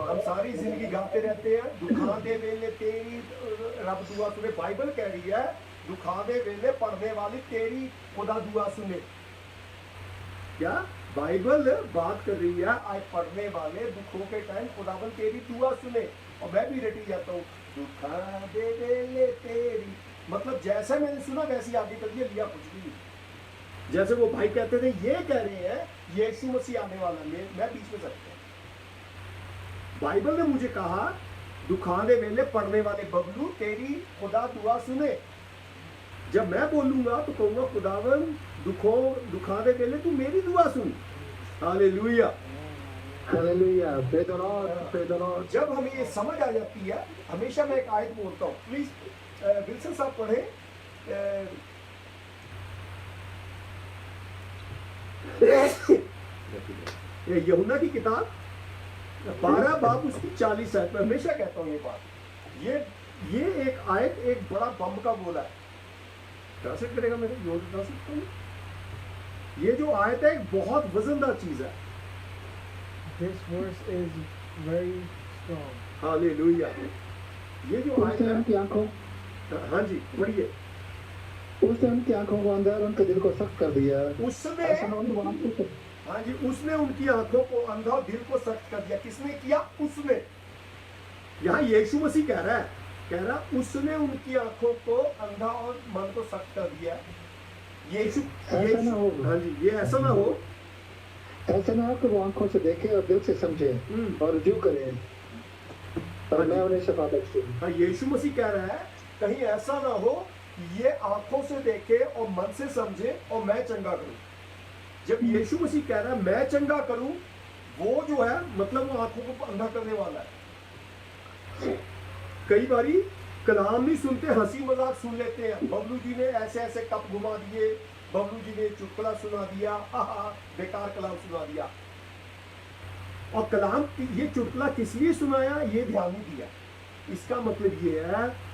हम सारी जिंदगी गाते रहते हैं, दुखांदे वेले तेरी रब दुआ सुने। बाइबल कह रही है दुखांदे वेले पढ़ने वाली तेरी खुदा दुआ सुने। क्या बाइबल बात कर रही है, आज पढ़ने वाले दुखों के टाइम खुदावन तेरी दुआ सुने। और मैं भी रटी जाता हूँ, दुखांदे वेले तेरी, मतलब जैसा मैंने सुना वैसे आगे कर दिया, लिया कुछ भी नहीं। जैसे वो भाई कहते थे, ये कह रहे हैं यीशु मसीह आने वाला है, मैं बीच में सकता हूँ। बाइबल ने मुझे कहा दुखाने वेले पढ़ने वाले बबलू तेरी खुदा दुआ सुने। जब मैं बोलूंगा तो कहूंगा खुदावन दुखाने वेले तू मेरी दुआ सुन। Hallelujah, hallelujah, praise the lord, praise the lord. जब हमें ये समझ आ जाती है, हमेशा मैं एक आयत बोलता हूँ, प्लीज विल्सन साहब पढ़े, यूहन्ना की किताब 12 बाब उसकी 40 आयत। मैं हमेशा कहता हूँ ये बात, ये एक आयत एक बड़ा बम का बोला है। ट्रांसलेट करेगा मेरे जोर से ट्रांसलेट करूँ? ये जो आयत है एक बहुत वजनदार चीज है। This verse is very strong. Hallelujah, ये जो आयत है, उनकी आंखों, हाँ जी पढ़िए। उसने उनकी आंखों को अंधा और उनके दिल को सख्त कर दिया। उसने, ऐसा ना हो कि वो आंखों से- हाँ जी, उसने उनकी आंखों को अंधा और दिल को सख्त कर दिया। किसने किया? उसने। यहाँ यीशु मसीह कह रहा है, उसने उनकी आंखों को अंधा और मन को सख्त कर दिया। यीशु, ऐसा ना हो। हाँ जी, ये ऐसा ना हो, ऐसा ना हो कि वो आंखों से देखे और दिल से समझे और रुजू करे और मैं उन्हें शफा बख्शूं। हाँ, यीशु मसीह कह रहा है कहीं ऐसा ना हो ये आंखों से देखे और मन से समझे और मैं चंगा करूं। जब यीशु मसीह कह रहा है मैं चंगा करूं, वो जो है मतलब वो आंखों को अंधा करने वाला है। कई बारी कलाम नहीं सुनते, हंसी मजाक सुन लेते हैं। बबलू जी ने ऐसे ऐसे कप घुमा दिए, बबलू जी ने चुटकुला सुना दिया, बेकार कलाम सुना दिया। और कलाम ये चुटकुला किस लिए सुनाया ये ध्यान नहीं दिया। इसका मतलब ये है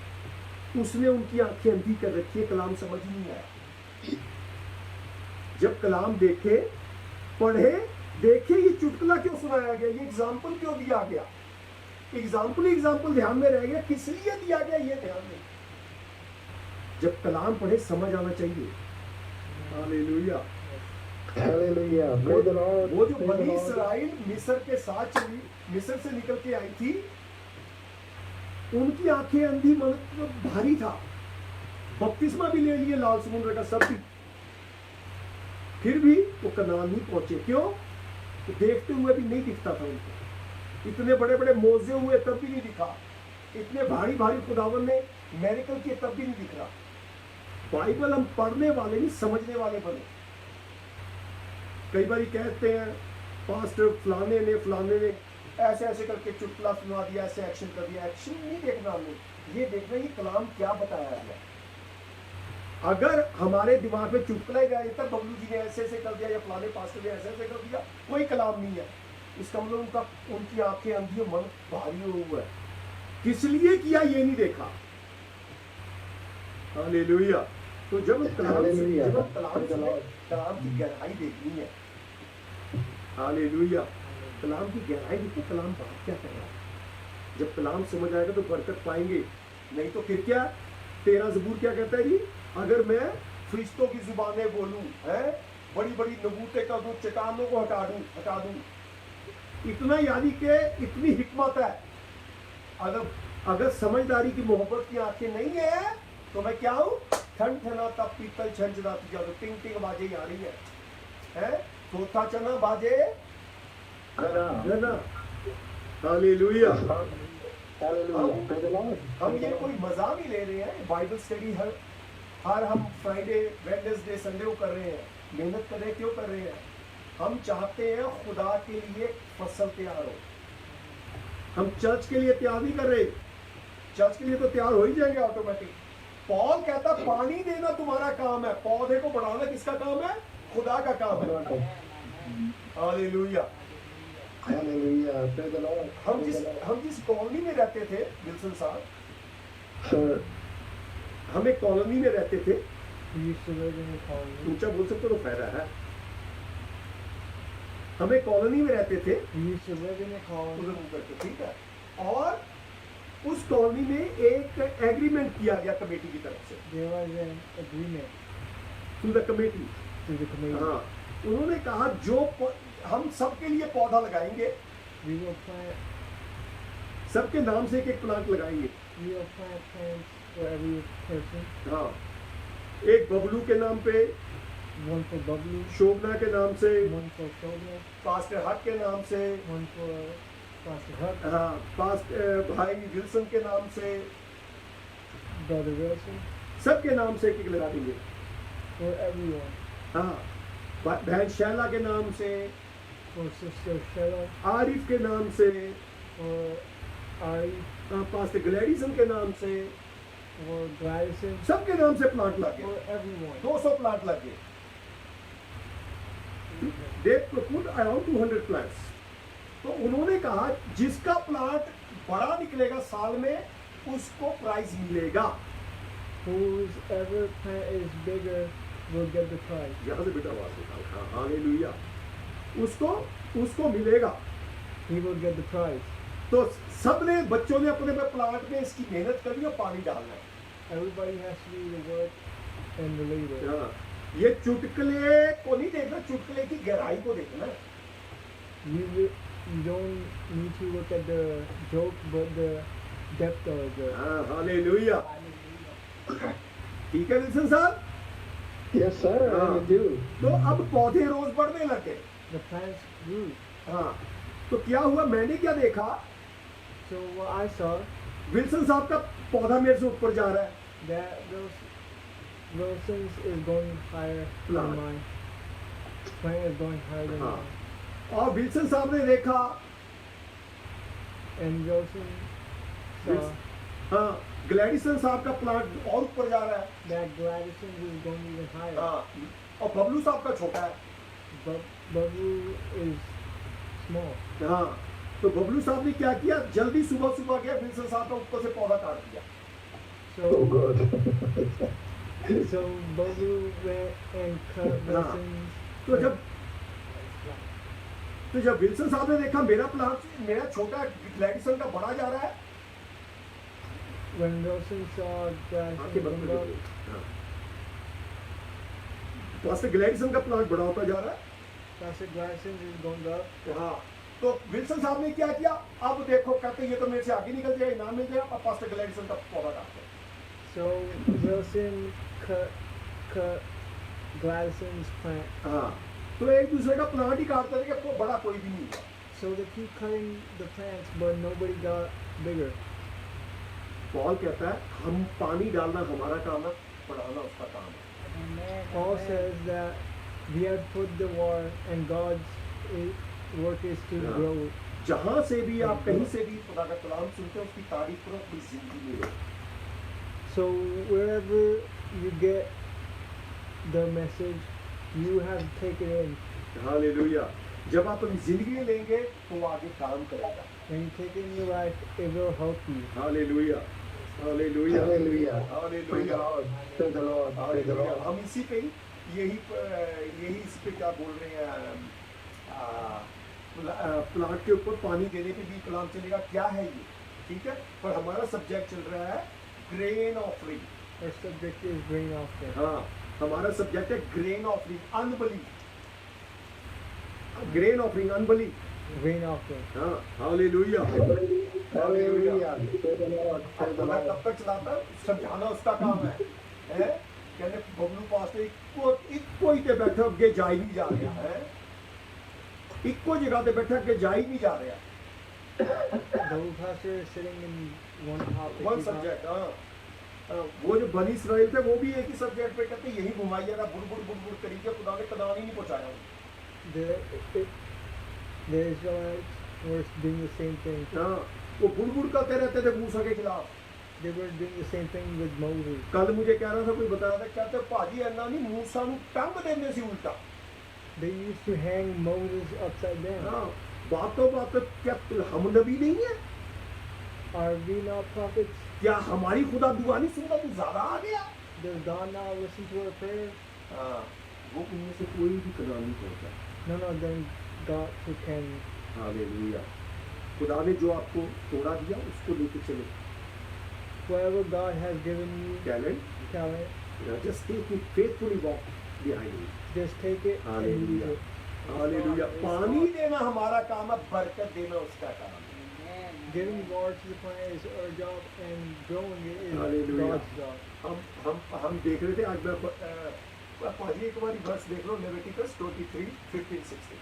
उसने उनकी आंखें अंधी कर रखी है, कलाम समझ ही नहीं आया। जब कलाम देखे, पढ़े, देखे ये चुटकुला क्यों सुनाया गया, ये एग्जाम्पल क्यों दिया गया, एग्जाम्पल ध्यान में रह गया, किस लिए दिया गया ये ध्यान नहीं। जब कलाम पढ़े समझ आना चाहिए। Hallelujah, hallelujah, praise the Lord. वो जो बनी इसराइल मिस्र के साथ चली, मिस्र से निकल के आई थी, उनकी आंखें अंधी, मन भारी था, बपतिस्मा भी ले लिए लाल समुद्र का, सब भी, फिर भी वो कनान नहीं पहुंचे। क्यों? तो देखते हुए भी नहीं दिखता था उनको। इतने बड़े बड़े मोजे हुए तब भी नहीं दिखा, इतने भारी भारी खुदावन ने मेरिकल किए तब भी नहीं दिख रहा। बाइबल हम पढ़ने वाले नहीं समझने वाले बने। कई बार कहते हैं पास्टर फलाने ने ऐसे ऐसे करके चुटकुला सुना दिया, ऐसे एक्शन कर दिया। एक्शन नहीं देखना हमने, ये देखना ये कलाम क्या बताया गया। अगर हमारे दिमाग में चुटकुला ही रह जाता, बबलू जी ने ऐसे ऐसे कर दिया या फलाने पास्टर ने ऐसे ऐसे कर दिया, कोई कलाम नहीं है। इसका मतलब उनकी आंखें अंधी और मन भारी हुआ है। किस लिए किया ये नहीं देखा। हालेलुया। तो जब कलाम की गहराई देखनी है, हालेलुया, कलाम की गहराई देखो, कलाम बात क्या कर रहा है। जब कलाम समझ आएगा तो बरकत पाएंगे, नहीं तो फिर क्या। 13 ज़बूर क्या कहता है जी, अगर मैं फरिश्तों की जुबानें बोलूं, है बड़ी बड़ी नबूतें कर दूं, चट्टानों को हटा दूं, इतना यानी कि इतनी हिकमत है। अगर समझदारी की मोहब्बत की आंखें नहीं है तो मैं क्या हूं, ठंड ठनाता पीतल झंझनाती जादू, टिंग टिंग बाजे आ रही है चौथा चना बाजे गना। हालेलुया। हम ये कोई मजा नहीं ले रहे हैं। बाइबल स्टडी हर हम फ्राइडे, वेडनेसडे, संडे को कर रहे हैं। मेहनत कर रहे हैं, क्यों कर रहे हैं? हम चाहते हैं खुदा के लिए फसल तैयार हो। हम चर्च के लिए तैयार नहीं कर रहे, चर्च के लिए तो तैयार हो ही जाएंगे ऑटोमेटिक। पॉल कहता पानी देना तुम्हारा काम है, पौधे को बढ़ाना किसका काम है? खुदा का काम है। Hallelujah. Hallelujah. Praise the Lord. हम जिस कॉलोनी में रहते थे विल्सन साहब, Sir, हम एक कॉलोनी में रहते थे। We used to live in a colony. ऊंचा बोल सकते हो तो फायदा है। हम एक कॉलोनी में रहते थे, We used to live in a colony. उधर ऊपर के, ठीक है। और उस कॉलोनी में एक एग्रीमेंट किया गया कमेटी की तरफ से, There was an agreement to the committee. to the committee. हाँ, उन्होंने कहा हम सबके लिए पौधा लगाएंगे, We will plant सबके नाम से एक एक प्लांट लगाएंगे। plants for every person. हाँ, एक बबलू के नाम पे, One for Bablu, शोभना के नाम से, one for Shobna, पास्टर हक के नाम से, one for Pastor Huck, हाँ, भाई विल्सन के नाम से, Brother Wilson, सबके नाम से एक एक लगा देंगे। for everyone. हाँ, बहन शैला के नाम से, For Sister Shella, आरिफ के नाम से, for Ari, पास्टर ग्लैडिसन के नाम से, for Gladison, सबके नाम से प्लांट लगे। for everyone. 200 प्लांट लगे। They put around 200 plants. तो उन्होंने कहा जिसका प्लांट बड़ा निकलेगा साल में उसको प्राइज मिलेगा। Whoever plant is bigger will get the prize. यहाँ से बेटा आवाज निकाल। हाँ, हालेलुया। उसको मिलेगा। He will get the prize. तो सबने बच्चों ने अपने प्लांट में इसकी मेहनत करनी और पानी डालना है। Everybody has to do the work and the labor. हाँ, ये चुटकुले को नहीं देखना, चुटकुले की गहराई को देखना है। You don't need to look at the joke, but the depth of the. हाँ, हालेलुया। ठीक है विल्सन साहब। yes, sir. हाँ। I do. तो अब पौधे रोज बढ़ने लगे। The plants grew. हाँ, तो क्या हुआ, मैंने क्या देखा, So what I saw, Wilson साहब का पौधा मेरे से ऊपर जा रहा है। that Wilson's is going higher Plant. than mine. Plant is going higher than हाँ। mine. और विल्सन साहब ने देखा, And Wilson saw हाँ, ग्लैडिसन साहब का प्लांट और ऊपर जा रहा है। that Gladison is going even higher. हाँ, और बबलू साहब का छोटा है। But Babu is small. हाँ, तो बबलू साहब ने क्या किया, जल्दी सुबह सुबह गया, विल्सन साहब का ऊपर से पौधा काट दिया। Oh, So good. so Babu went and cut Wilson's. तो जब विल्सन साहब ने देखा मेरा प्लांट, मेरा छोटा ग्लैडिसन का बड़ा जा रहा है, When Wilson saw आंखें Gladison बंद going कर up, दीजिए। हाँ। पास्टर ग्लैडिसन का प्लांट बड़ा होता जा रहा है। Pastor Gladison is going up. हाँ, तो विल्सन साहब ने क्या किया, अब देखो कहते ये तो मेरे से आगे निकल जाए, इनाम मिल जाएगा, अब पास्टर ग्लैडिसन का पौधा काटते हैं। So Wilson cut Gladison's plant. हाँ, तो एक दूसरे का प्लांट ही काटते थे कि बड़ा कोई भी नहीं हुआ। So they keep cutting the plants, but nobody got bigger. Paul कहता है हम पानी डालना हमारा काम है, बढ़ाना उसका काम है। Paul says that we have put the water, and God's work is to Yeah. grow. जहाँ से भी आप कहीं से भी खुदा का कलाम सुनते हो, उसकी तारीफ करो अपनी जिंदगी में लो। So wherever you get the message, you have to take it in. Hallelujah. जब आप अपनी जिंदगी में लेंगे तो वो आगे काम करेगा। When you take it in your life, it will help you. Hallelujah, hallelujah, Hallelujah. Praise the hallelujah, Lord. Praise the Lord. Praise the hallelujah. Lord. हम इसी पे ही यही इस पे क्या बोल रहे हैं, प्लांट के ऊपर पानी देने पे भी कलाम चलेगा, क्या है ये, ठीक है। पर हमारा सब्जेक्ट चल रहा है grain offering. Our subject is grain offering. हाँ, हमारा सब्जेक्ट है grain offering, अनबलीफ, grain offering, अनबलीफ। Grain offering. हाँ, hallelujah. Hallelujah. Praise the Lord. Praise the खुदा Lord. कब तक चलाता है, समझाना उसका काम है, हैं? कहने बबलू पास इक्को ही ते बैठे अगे जा ही नहीं जा रहा है, इक्को जगह ते बैठे अगे जा ही नहीं जा रहा। The old pastor is sitting in one topic. One He's not- subject. हाँ, वो जो बनी इसराइल थे वो भी एक ही सब्जेक्ट पे कहते यही घुमाइए ना, बुड़ करी के खुदा ने कदान ही नहीं पहुंचाया। The Israelites were doing the same thing. हाँ, वो बुड़ करते रहते थे मूसा के खिलाफ। They were doing the same thing with Moses. कल मुझे कह रहा था कोई बता रहा था कहते भाजी अन्ना नहीं मूसा ਨੂੰ ਟੰਗ ਦਿੰਦੇ ਸੀ ਉਲਟਾ They used to hang Moses upside down. हाँ बातों बात क्या हम नबी नहीं है Are we not prophets? क्या हमारी खुदा दुआ नहीं सुनता तू ज्यादा आ गया Does God not listen to our prayers? हाँ वो उनमें से कोई भी कदम नहीं पहुंचा No, then God who can. Hallelujah खुदा ने जो आपको तोड़ा दिया उसको लेके चलो Whatever God has given you, talent talent, just take it faithfully walk behind it just take it and use hallelujah it. Hallelujah पानी देना हमारा काम है बरकत देना उसका काम है Giving water to the plant is our job, and growing it is Hallelujah. God's job. हम देख रहे थे आज मैं पाजी एक बार वर्स देख लो लेविटिकस 23:15-16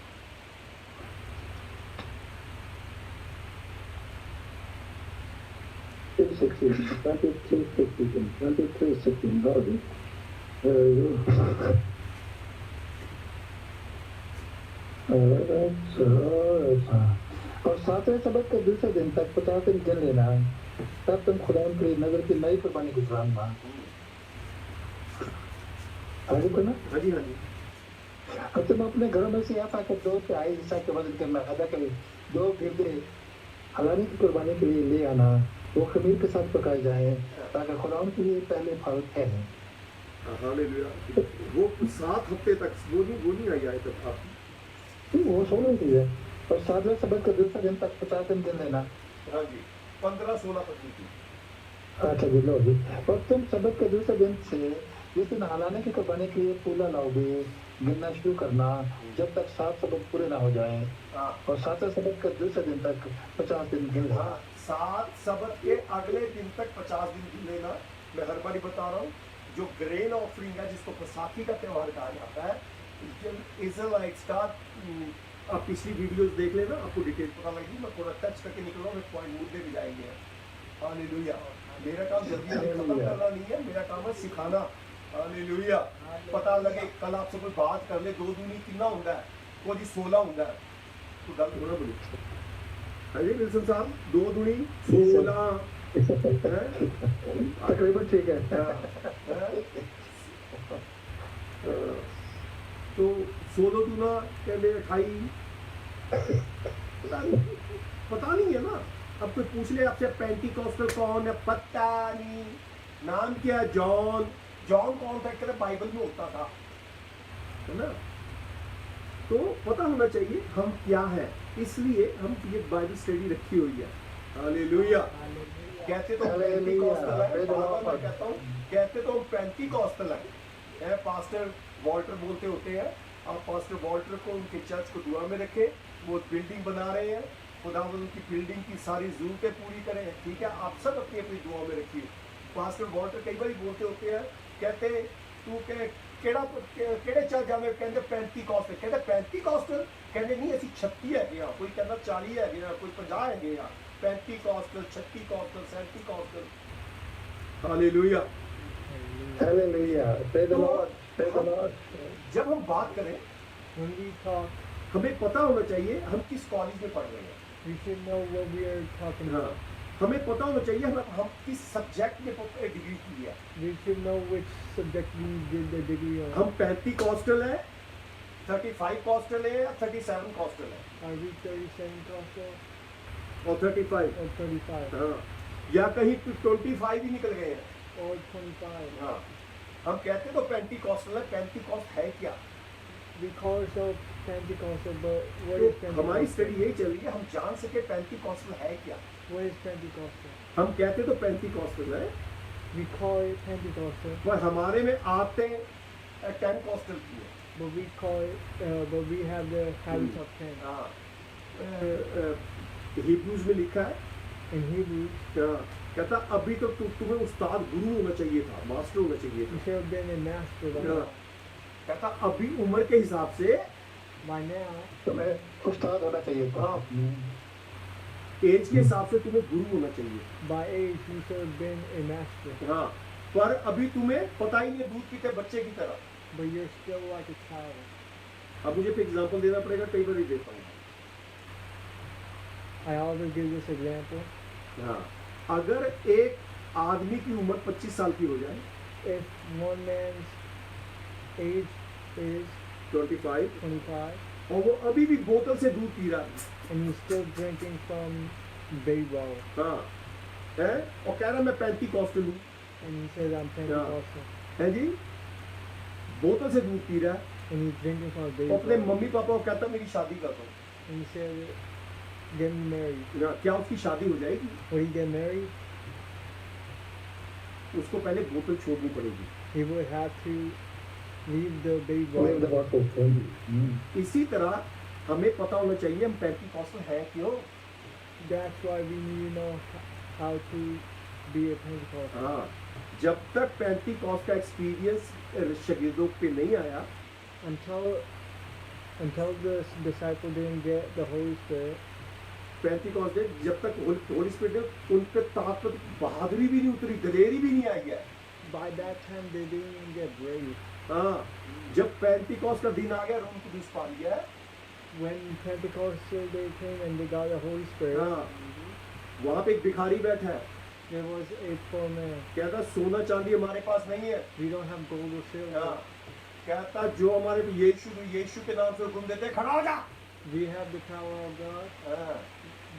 23:16 और सातवें सबक के दूसरे दिन तक 50 दिन गिन लेना तब तुम खुदा के नगर की नई कुर्बानी गुजराना आगे को ना हाँ जी अब तुम अपने घरों में से यहाँ आकर 2 तिहाई हिस्सा के वजन करना अदा करें 2 गिरदे हलाने की कुर्बानी के लिए ले आना वो खमीर के साथ पकाए जाए ताकि खुदा के लिए पहले फल ठहरे हालेलुया वो 7 हफ्ते तक वो नहीं आई आए तब आप वो 16 की है और सातवें सबक के दूसरे दिन तक 50 दिन गिन लेना हाँ जी 15-16 पत्नी की अच्छा जी लो जी और तुम सबक के दूसरे दिन से जिस दिन हलाने की कुर्बानी के लिए पूला लाओगे गिनना शुरू करना जब तक 7 सबक पूरे ना हो जाए हाँ और सातवें सबक के दूसरे दिन तक 50 दिन गिन लेना हाँ 7 सबक के अगले दिन तक 50 दिन की लेना मैं हर बारी बता रहा हूँ जो ग्रेन ऑफरिंग है जिसको बैसाखी का त्यौहार कहा जाता है इजराइल्स का आप पिछली वीडियोस देख लेना आपको डिटेल पता लगेगी मैं थोड़ा टच करके निकल रहा हूँ पॉइंट मुद्दे भी जाएंगे हालेलुया मेरा काम जल्दी खत्म करना नहीं है मेरा काम है सिखाना हालेलुया पता लगे कल आपसे कोई बात कर ले 2 दूनी कितना होता है वो जी 16 होता है तो गल थोड़ा बोली हाँ जी विल्सन साहब 2 दूनी 16 तकरीबन ठीक है तो 16 दूना कहते 28 पता नहीं है ना अब कोई पूछ ले आपसे पेंटिकॉस्टल कौन है पता नहीं नाम क्या है जॉन कौन था कहते बाइबल में होता था है ना तो पता होना चाहिए हम क्या है इसलिए हम ये बाइबल स्टडी रखी हुई है हालेलुया कहते तो पेंटिकॉस्टल है बार-बार मैं कहता हूँ कहते तो पेंटिकॉस्टल है पास्टर वॉल्टर बोलते होते हैं आप पास्टर वॉल्टर को उनके चर्च को दुआ में रखें वो बिल्डिंग बना रहे हैं खुदा उनकी बिल्डिंग की सारी ज़रूरतें पूरी करें ठीक है आप सब अपनी अपनी दुआ में रखिए पास्टर वॉल्टर कई बार बोलते होते हैं कहते तू केड़े चर्च जावे कहते 35 कहते 35 कहते नहीं असी 36 है कोई कहता 40 है कोई 50 है 35 36 37 hallelujah hallelujah praise the lord praise the lord जब हम बात करें When we talk, हमें पता होना चाहिए हम किस कॉलेज में पढ़ रहे हैं we should know what we are talking हाँ, about. हमें पता होना चाहिए हम किस सब्जेक्ट में डिग्री की है We should know which subject we did the degree on. हम 35 कॉस्टल है 35 कॉस्टल है या 37 कॉस्टल है Are we 37 Coastal और 35 or 35 हाँ या कहीं 25 ही निकल गए हैं or 25? हाँ हम कहते तो 35 कॉस्टल है 35 कॉस्ट है क्या We call ourselves Pentecostal, but what is तो हमारी Pentecostal? स्टडी यही चल रही है हम जान सके 35 कॉस्टल है क्या What is Pentecostal? हम कहते तो 35 कॉस्टल है We call it Pentecostal, पर हमारे में आते 10 कॉस्टल की है but we call it, but we have the habits of 10. हाँ हिब्रूज में लिखा है In Hebrews, कहता अभी तो तुम्हें उस्ताद गुरु होना चाहिए था मास्टर होना चाहिए we था should have been a master by हाँ, now. कहता अभी उम्र के हिसाब से By now, तुम्हें उस्ताद होना चाहिए था हाँ एज के हिसाब से तुम्हें गुरु होना चाहिए by age, we should have been a master. हाँ पर अभी तुम्हें पता ही नहीं दूध पीते बच्चे की तरह But you're still like a child. अब मुझे फिर एग्जांपल देना पड़ेगा कई बार ही देता हूँ I always give this example. हाँ अगर एक आदमी की उम्र 25 साल की हो जाए, if one man's age is 25, 25 और वो अभी भी बोतल से दूध पी रहा है, and he's still drinking from baby bottle, हाँ है, और कह रहा मैं पेंटिकॉस्टल हूँ, and he says I'm Pentecostal, है जी, बोतल से दूध पी रहा है, and he's drinking from a baby तो अपने bottle, मम्मी पापा को कहता मेरी शादी कर दो, and he said, get me married. क्या उसकी शादी हो जाएगी? Will he get married? उसको पहले बोतल छोड़नी पड़ेगी। He would have to leave the baby Leave the bottle. bottle. इसी तरह हमें पता होना चाहिए हम पेंटिकॉस्टल हैं क्यों। That's why we need to know how to be a Pentecostal. हाँ, जब तक पेंटिकॉस्ट का एक्सपीरियंस शागिर्दों पे नहीं आया, Until the disciple didn't get the Holy Spirit, Pentecost day जब तक होली स्पिरिट है, उन पे ताकत बहादुरी भी नहीं उतरी, दलेरी भी नहीं आई है। by that time they didn't even get brave. हाँ, जब पेंटिकॉस्ट का दिन आ गया, रूम कुदूस पा लिया, When Pentecostal day came and they got the Holy Spirit, हाँ, वहाँ पे एक भिखारी बैठा है, there was a poor man. कहता सोना चांदी हमारे पास नहीं है, We don't have gold or silver. हाँ, कहता जो हमारे पे यीशु के नाम से हुक्म देते खड़ा हो जा, We have the power of God. हाँ,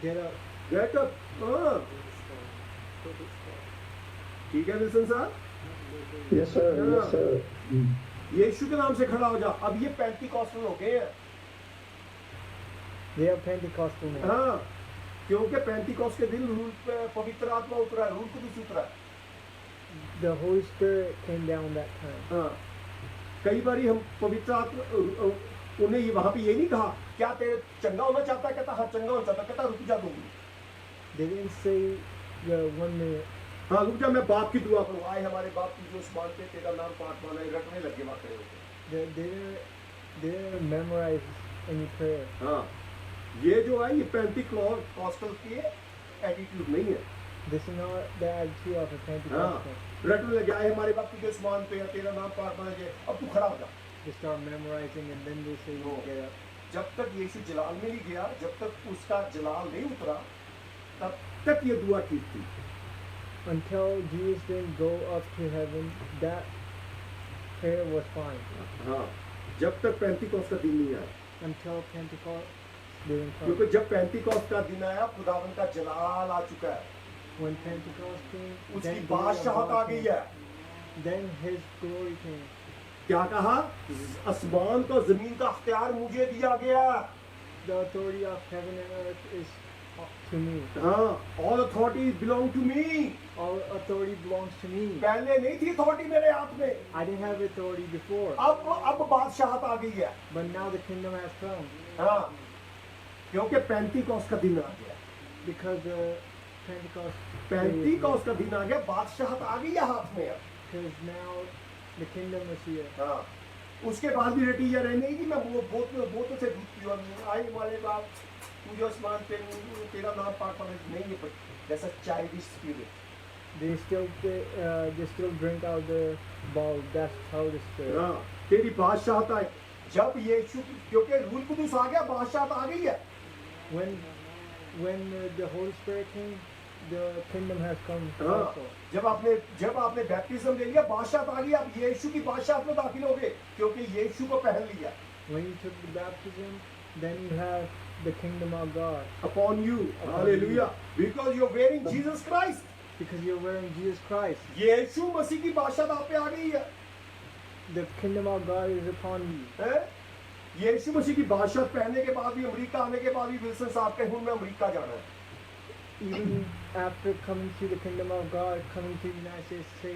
Get up. गेट अप, हाँ, ठीक है विल्सन साहब, Yes, sir. Yes, sir. यीशु के नाम से खड़ा हो जा। अब ये पेंटिकॉस्टल हो गए हैं, They are Pentecostal now. हाँ, क्योंकि पेंटिकॉस्ट के दिन रूल पे पवित्र आत्मा उतरा है, रूल कुदूस उतरा है। The Holy Spirit came down that time. हाँ, कई बारी हम पवित्र आत्मा उन्हें वहां पे ये नहीं कहा क्या तेरे चंगा होना चाहता है, कहता हाँ चंगा होना चाहता, कहता रुक जा दूंगी, They didn't say the 1 minute. हाँ रुक जा मैं बाप की दुआ करूँ, आए हमारे बाप की जो आसमान पे तेरा नाम पाठ माना है, रटने लगे वहां खड़े होके। They didn't memorize any prayer. हाँ, ये जो है ये पेंटिकॉस्टल के एटीट्यूड नहीं है। This is not the attitude of a हाँ, Pentecostal. रटने लगे आए हमारे बाप की जो आसमान पे है, तेरा नाम पाठ माना जाए, अब तू खड़ा हो जा। They start memorizing and then they say, No. get up. जब तक यीशु जलाल में नहीं गया, जब तक उसका जलाल नहीं उतरा, तब तक ये दुआ ठीक थी। Until Jesus didn't go up to heaven, that prayer was fine. हाँ, जब तक पेंटिकॉस्ट का दिन नहीं आया, Until Pentecost didn't क्योंकि come. जब पेंटिकॉस्ट का दिन आया, खुदावन का जलाल आ चुका है, When Pentecost came, उसकी then glory of बादशाहत आ God गई came. है। Then His glory came. क्या कहा? आसमान का जमीन का अख्तियार मुझे दिया गया। The authority of heaven and earth is to me. हाँ, all authority belong to me। All authority belongs to me. पहले नहीं थी अथॉरिटी मेरे हाथ में, I didn't have authority before, अब बादशाहत आ गई है। but now the kingdom has come हाँ, क्योंकि पेंटिकॉस्ट का दिन आ गया, because the Pentecost. पेंटिकॉस्ट का दिन आ गया, बादशाहत आ गई है हाथ में। Because now the kingdom is here. हाँ, उसके बाद भी रटीजा रहे नहीं कि मैं वो बोतल से दूध पीवा, आई हमारे बाप तू जो आसमान पे तेरा नाम पाठ पढ़े नहीं, ये जैसा childish spirit. They still drink out the ball. That's how the spirit. हाँ, तेरी बादशाहत आए, जब यीशु क्योंकि रूल कुदूस आ गया, बादशाहत आ गई है। When the Holy Spirit came, the kingdom has come हाँ, also. जब आपने बैप्टिज्म ले लिया, बादशाहत आ गई, आप यीशु की बादशाहत में दाखिल हो गए, क्योंकि यीशु को पहन लिया। When you took the baptism, then you have the kingdom of God Upon you, hallelujah, because you're wearing Jesus Christ। because you're wearing Jesus Christ. यीशु मसीह की बादशाहत आप पे आ गई है, The kingdom of God is upon you. हैं? यीशु मसीह की बादशाहत पहनने के बाद भी, अमेरिका आने के बाद भी विल्सन साहब के हूं मैं अमेरिका जाना है। Even after coming to the kingdom of God, coming to the United States, say,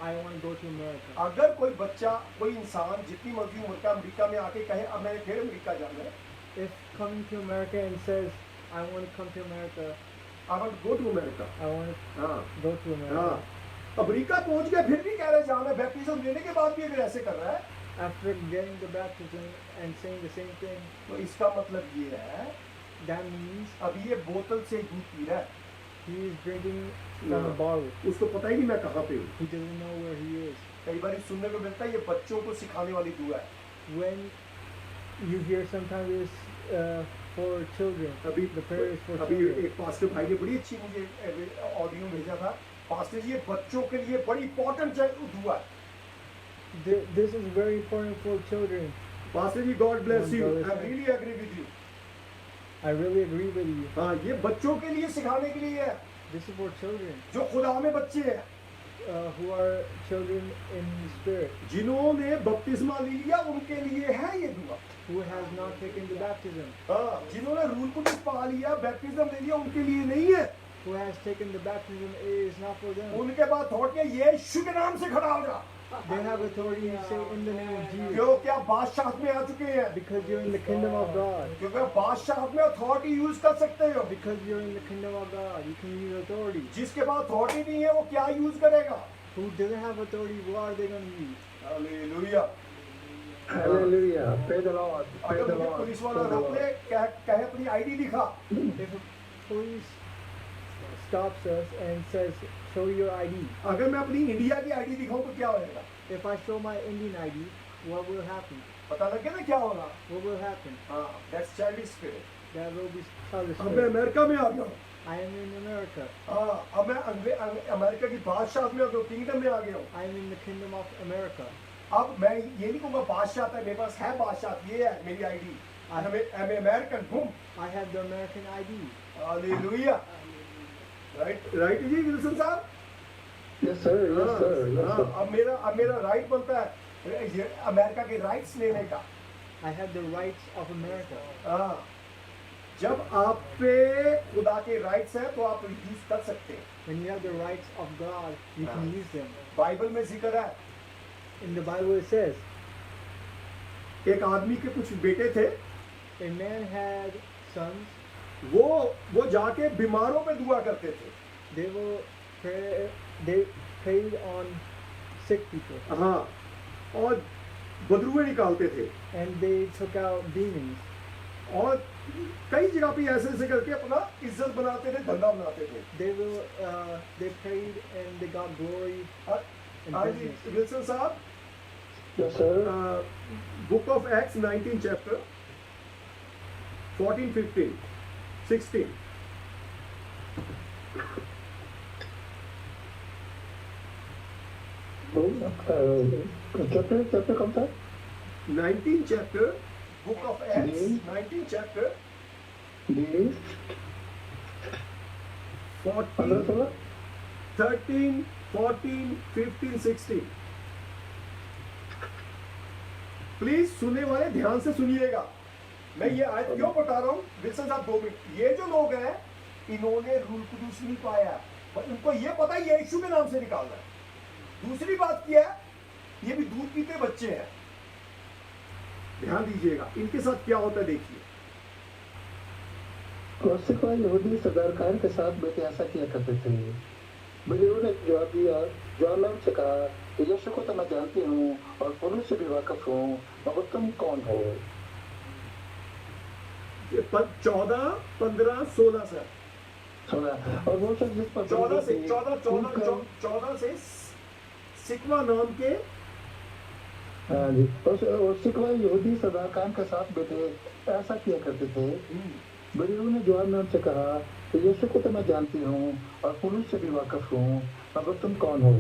I want to go to America. अगर कोई बच्चा, कोई इंसान जितनी मर्जी उम्र का अमेरिका में आके कहे अब मैंने फिर अमेरिका जाना है, If coming to America and says, I want to come to America, I want to go to America। I want हाँ, to go to America. हाँ, अमेरिका पहुंच गया फिर भी कह रहे जाना है, बैप्टिज्म लेने के बाद भी अगर ऐसे कर रहा है, After getting the baptism and saying the same thing, तो इसका मतलब ये है that means अब ये बोतल से दूध पी रहा है, he is drinking from हाँ, a bottle. उसको पता ही नहीं मैं कहाँ पे हूँ। He doesn't know where he is. कई बार सुनने को मिलता है ये बच्चों को सिखाने वाली दुआ है। When you hear sometimes it's for children, अभी the prayer is for अभी children. एक पास्टर भाई ने बड़ी अच्छी मुझे ऑडियो भेजा था पास्टर जी ये बच्चों के लिए बड़ी इंपॉर्टेंट दुआ है। This is very important for children. Pastor ji God bless you, God bless I you. Really agree with you. I really agree with you. हाँ, ये बच्चों के लिए सिखाने के लिए है, This is for children जो खुदा में बच्चे हैं, who are children in spirit, जिन्होंने बपतिस्मा ले लिया उनके लिए है ये दुआ। who has not taken the baptism, हाँ, जिन्होंने रूल कुदस पा लिया, बैप्टिज्म ले लिया, उनके लिए नहीं है। who has taken the baptism is not for them. उनके बाद दौड़ के यीशु के नाम से खड़ा हो जा, They have authority to say in the name of Jesus क्योंकि आप बादशाह में आ चुके हैं, because you're in the kingdom of God. क्योंकि आप बादशाह में अथॉरिटी यूज कर सकते हो। Because you're in the kingdom of God, you can use authority. जिसके पास अथॉरिटी नहीं है वो क्या यूज करेगा? Who doesn't have authority, what are they going to use? Hallelujah. Hallelujah. Praise the Lord. Praise अगर the मुझे Lord. पुलिस Praise वाला the रोक Lord. ले, कहे अपनी आईडी दिखा, If a police stops us and says, show your ID, अगर मैं अपनी इंडिया की आईडी दिखाऊं तो क्या होएगा? if I show my Indian ID, what will happen? पता लगे ना क्या होगा? What will happen? हाँ, that's childish spirit। That will be childish अब मैं spirit. अमेरिका में आ गया हूँ। I am in America. हाँ, अब मैं अमेरिका की बादशाह में किंगडम में आ गया हूँ। I am in the kingdom of America. अब मैं ये नहीं कहूँगा बादशाह था, मेरे पास है बादशाह, ये है मेरी आईडी, अमेरिकन हूँ। I have the American ID. Hallelujah. Right ji Wilson साहब। Yes, sir. Yes, sir. Yes, हाँ, sir. अब मेरा राइट बनता है ये अमेरिका के राइट्स लेने का। I have the rights of America. हाँ, जब आप पे खुदा के राइट्स हैं तो आप यूज कर सकते हैं। When you have the rights of God, you can use them. Bible में जिक्र है, In the Bible it says, एक आदमी के कुछ बेटे थे, a man had sons. वो जाके बीमारों पे दुआ करते थे। They will pray. They prayed on sick people, हाँ, और बदरुए निकालते थे, and they took out demons. और कई जगह पे ऐसे ऐसे करके अपना इज्जत बनाते थे, धंधा बनाते थे। They prayed and they got glory in हाँ जी business. विल्सन साहब, Yes, sir. Book of acts 19 chapter 14, 15, 16। Chapter कौन सा? 19 chapter book of acts 19 chapter 14, 13, 14, 15, 16। Please सुनने वाले ध्यान से सुनिएगा, मैं ये आयत क्यों बता रहा हूँ। विल्सन साहब 2 मिनट। ये जो लोग हैं इन्होंने रूल कुदूस नहीं पाया, पर उनको ये पता है ये यीशु के नाम से निकालना है। दूसरी बात क्या है, ये भी दूध पीते बच्चे हैं। ध्यान दीजिएगा इनके साथ क्या होता है, देखिए। यहूदी सदारकार के साथ बेटे ऐसा किया करते थे। बलियों ने जवाब दिया, जवाब से कहा कि यीशु को तो मैं जानती हूँ और पुलिस से भी वाकिफ हूँ, मगर तुम कौन हो? 14, 15, 16 से सुना। और वो सब जिस पर 14 से सिकवा नाम के, हाँ जी, और सिकवा यहूदी सदारकार के साथ बेटे ऐसा किया करते थे। बलियों ने जवाब में उनसे कहा कि यीशु को तो मैं जानती हूँ और पुलिस से भी वाकिफ हूँ, मगर तुम कौन हो?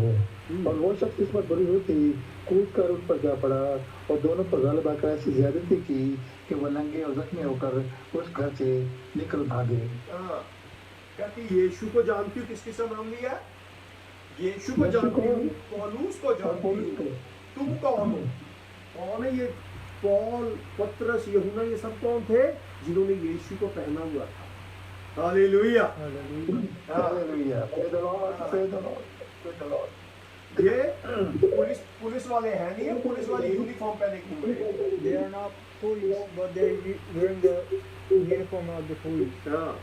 और वो शख्स इस पर बड़ी हुई थी, कूद कर उस पर जा पड़ा और दोनों पर गलबा कर ऐसी ज्यादती की कि वो नंगे और जख्मी होकर उस घर से निकल भागे। कहती यीशु को जानती हूँ, किसका नाम लिया? यीशु को जानती हूँ, पौलुस को जानती हूँ, तुम कौन हो? कौन है ये? पौल, पतरस, यूहन्ना, ये सब कौन थे? जिन्होंने यीशु को पहना हुआ था। Hallelujah. Hallelujah. Praise the Lord, praise the Lord, praise the Lord. ये पुलिस वाले हैं नहीं है, पुलिस वाले यूनिफॉर्म पहने घूम रहे हैं। They are not police, but they are wearing the uniform of the police. हाँ,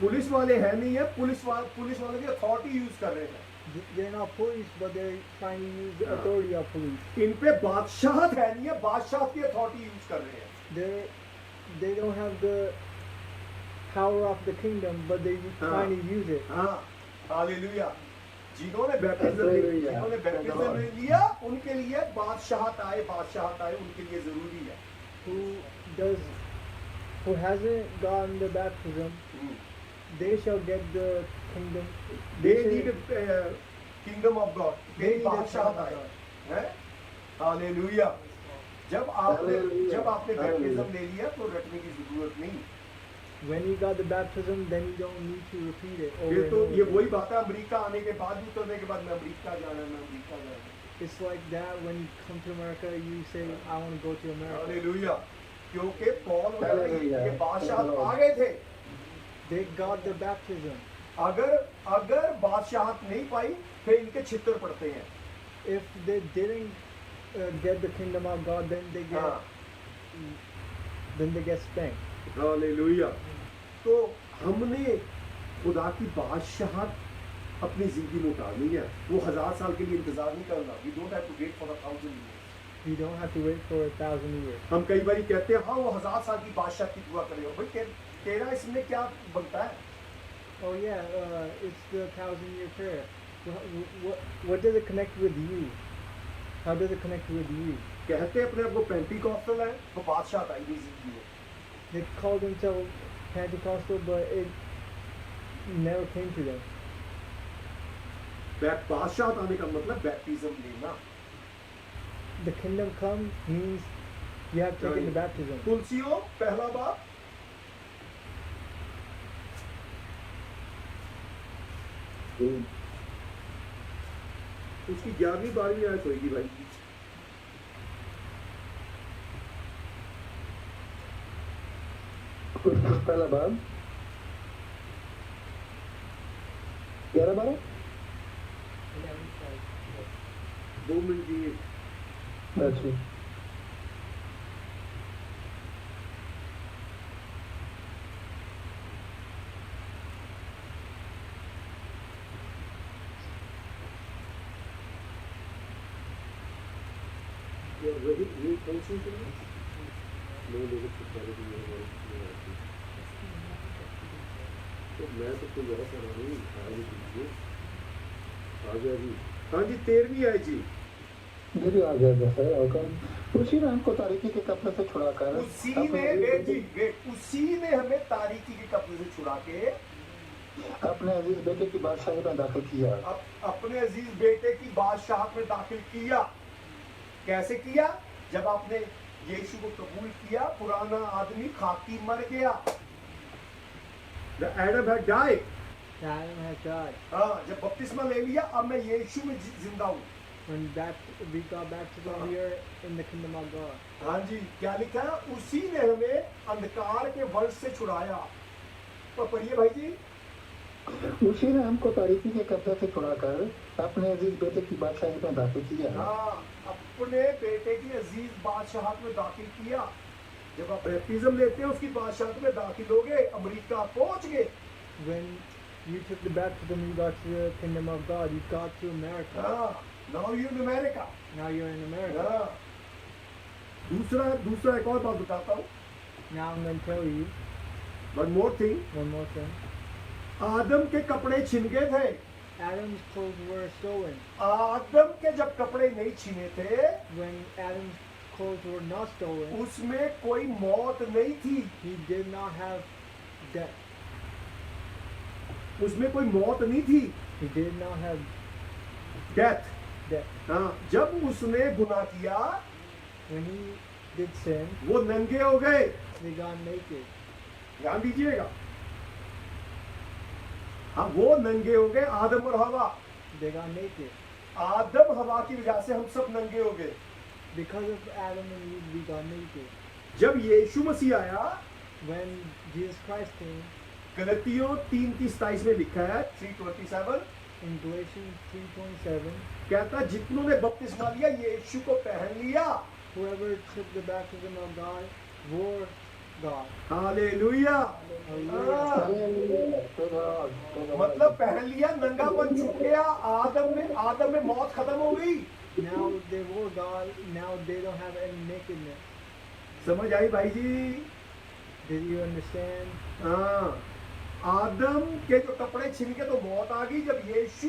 पुलिस वाले हैं नहीं है, पुलिस वाले की अथॉरिटी यूज कर रहे हैं। They are not police, but they are trying to use the authority of police. इन पे बादशाहत है नहीं है, बादशाह की अथॉरिटी यूज कर रहे हैं। They don't have the power of the kingdom, but they are trying to use it. हाँ, हालेलुया। जिन्होंने बैप्टिज्म ले लिया उनके लिए बादशाहत आए, उनके लिए जरूरी है। Who hasn't gotten the baptism, they shall get the kingdom. They shall- need kingdom of God, they मेरी need the बादशाहत kingdom of आए God. हैं। हालेलुया। जब आपने हालेलुया, बैप्टिज्म हालेलुया। ले लिया तो रटने की जरूरत नहीं। When you got the baptism, then you don't need to repeat it over ये and तो over ये again. वही बात है, अमेरिका आने के बाद भी, उतरने के बाद मैं अमेरिका जाना है, मैं अमेरिका जाना है। It's like that when you come to America, you say, I want to go to America. Hallelujah. क्योंकि पौल वगैरह हालेलुया। ये बादशाहत आ गए थे। They got the baptism. अगर बादशाहत नहीं पाई फिर इनके छितर पड़ते हैं। If they didn't get the kingdom of God, then they get हाँ, spanked. हालेलुया। तो हमने खुदा की बादशाहत अपनी जिंदगी में उतारनी है। वो 1000 साल के लिए इंतजार नहीं करना। We don't have to wait for 1000 years। You don't have to wait for 1,000 years. हम कई बार कहते हैं हाँ वो 1000 साल की बादशाह की दुआ करेगा। भाई तेरा इसमें क्या बनता है? Oh yeah, it's the 1,000-year prayer. What does it connect with you? How does it connect with you? कहते अपने आप को पेंटिकॉस्टल है, तो बादशाह आई नहीं जिंदगी में। They called themselves Pentecostal, but it never came to them. बादशाह आने का मतलब बैप्टिज्म लेना। The kingdom come means you have taken the baptism. तुलसियों पहला बाप उसकी 11वीं 12वीं आयत होगी भाई। पहला बाब 11-12। 2 मिनट दिए। अच्छा, वही कौन सी मैं लोगों से पहले भी ये आती तो मैं तो कोई ऐसा नहीं आगे दीजिए आ गया जी। हाँ जी 13वीं आयत जी। ये भी आ गया है। और उसी ने हमको तारीकी के कपड़े से छुड़ाकर उसी ने वेट जी वेट उसी ने हमें तारीकी के कब्जे से छुड़ा के अपने अजीज बेटे की बादशाही में दाखिल किया। अपने अजीज बेटे की बादशाहत में दाखिल किया। कैसे किया? जब आपने यीशु को कबूल किया, पुराना आदमी खाकी मर गया। The Adam had died। Adam has died. हाँ, जब बपतिस्मा ले लिया, अब मैं यीशु में जिंदा हूँ। When we got baptism, we are in the kingdom of God. हाँ जी, क्या लिखा है? उसी ने हमें अंधकार के वंश से छुड़ाया। तो पढ़िए भाई जी। उसी ने हमको तारीकी के कब्जे से छुड़ाकर अपने अजीज बेटे की बादशाही में दाखिल किया। हाँ, अपने बेटे की अजीज बादशाहत में दाखिल किया। जब आप बैप्टिज्म लेते हैं, उसकी बादशाहत में दाखिल हो गए, अमेरिका पहुंच गए। When you took the baptism, you got to the kingdom of God. You got to America. हाँ, now you're in America। Now you're in America. हाँ। दूसरा एक और बात बताता हूँ। Now I'm going to tell you One more thing। one more thing. आदम के कपड़े छिन गए थे। Adam's clothes were stolen. आदम के जब कपड़े नहीं छिने थे, When Adam's clothes were not stolen, उसमें कोई मौत नहीं थी। he did not have death. उसमें कोई मौत नहीं थी। He did not have death. death. हाँ, जब उसने गुनाह किया, When he did sin, वो नंगे हो गए। they got naked. ध्यान दीजिएगा। हाँ, वो नंगे हो गए, आदम और हवा। They got naked. आदम हवा की वजह से हम सब नंगे हो गए। Because of Adam and Eve, we got naked. जब यीशु मसीह आया, When Jesus Christ came, गलतियों 3:27 में लिखा है 3:27 in Galatians 3:27, कहता जितनों ने बपतिस्मा लिया यीशु को पहन लिया। whoever took the baptism of God wore God. Hallelujah. Hallelujah. मतलब पहन लिया, नंगापन छूट गया। आदम में मौत खत्म हो गई। Now they wore God. Now they don't have any nakedness. समझ आई भाई जी? Did you understand? हाँ, आदम के जो कपड़े छिन के तो मौत आ गई। जब यीशु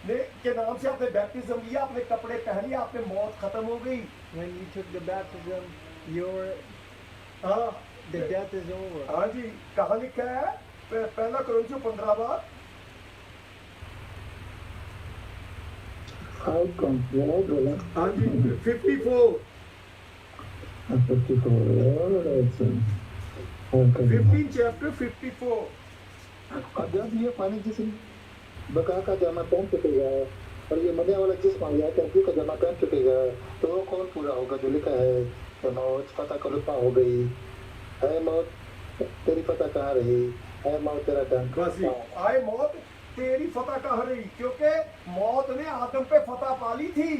ने के नाम से आपने बैप्टिज्म लिया, अपने कपड़े पहन लिया, आपने मौत खत्म हो गई। When you took the baptism, हाँ, the death is over. हाँ जी, कहाँ लिखा है? पहला कुरिन्थियों 15 बार 5 कंप्लीट बोला। हाँ जी 54 15 चैप्टर 54। और जब ये पानी जिस्म बका का जमा पहन चुकेगा और ये मरने वाला जिस्म आ गया टंकी का जमा पहन चुकेगा, तो वो कौन पूरा होगा जो लिखा है कि मौत फतह को लुपा हो गई है, मौत तेरी फतह कहाँ रही है, मौत तेरा डंक बस ये आए मौत तेरी फतह कहाँ रही, क्योंकि मौत ने आदम पे फतह पाली थी।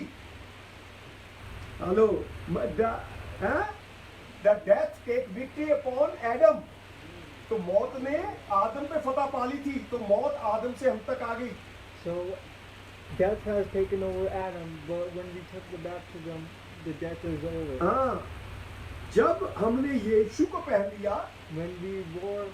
Hello, the death take victory upon Adam, तो मौत ने आदम पे फतह पाली थी, तो मौत आदम से हम तक आ गई। So death has taken over Adam, but when we took the baptism, the death is over. हाँ, जब हमने यीशु को पहन लिया, When we wore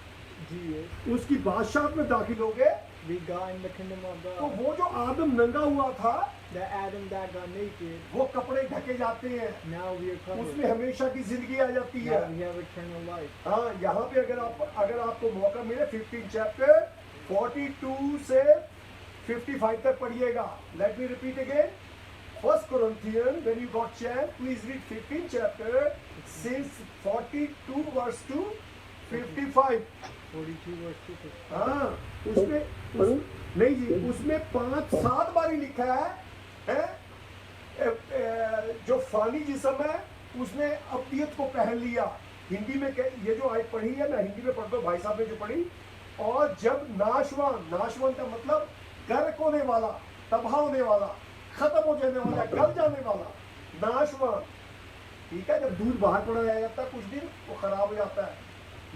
Jesus, उसकी बादशाह में दाखिल हो गए, we got in the kingdom of तो God. वो जो आदम नंगा हुआ था, The Adam that got naked, वो कपड़े ढके जाते हैं, now we are covered. उसमें हमेशा की जिंदगी आ जाती है। Now we have eternal life. हाँ, यहाँ पे अगर आपको मौका मिले 15 चैप्टर 42 से 55 तक पढ़िएगा। Let me repeat again. 1 Corinthians, when you got chance, please read 15 chapter since 42 verse to 55. 42 verse 2. हाँ, नहीं जी, उसमें 5-7 बारी लिखा है, जो फानी जिस्म है उसने अब्दियत को पहन लिया। हिंदी में ये जो आयत पढ़ी है, मैं हिंदी में पढ़ता हूँ, भाई साहब ने जो पढ़ी, और जब नाशवान का मतलब गर्क होने वाला, तबाह होने वाला, खत्म हो जाने वाला, गल जाने वाला, नाशवान। ठीक है, जब दूध बाहर पड़ा जाता है कुछ दिन वो खराब हो जाता है,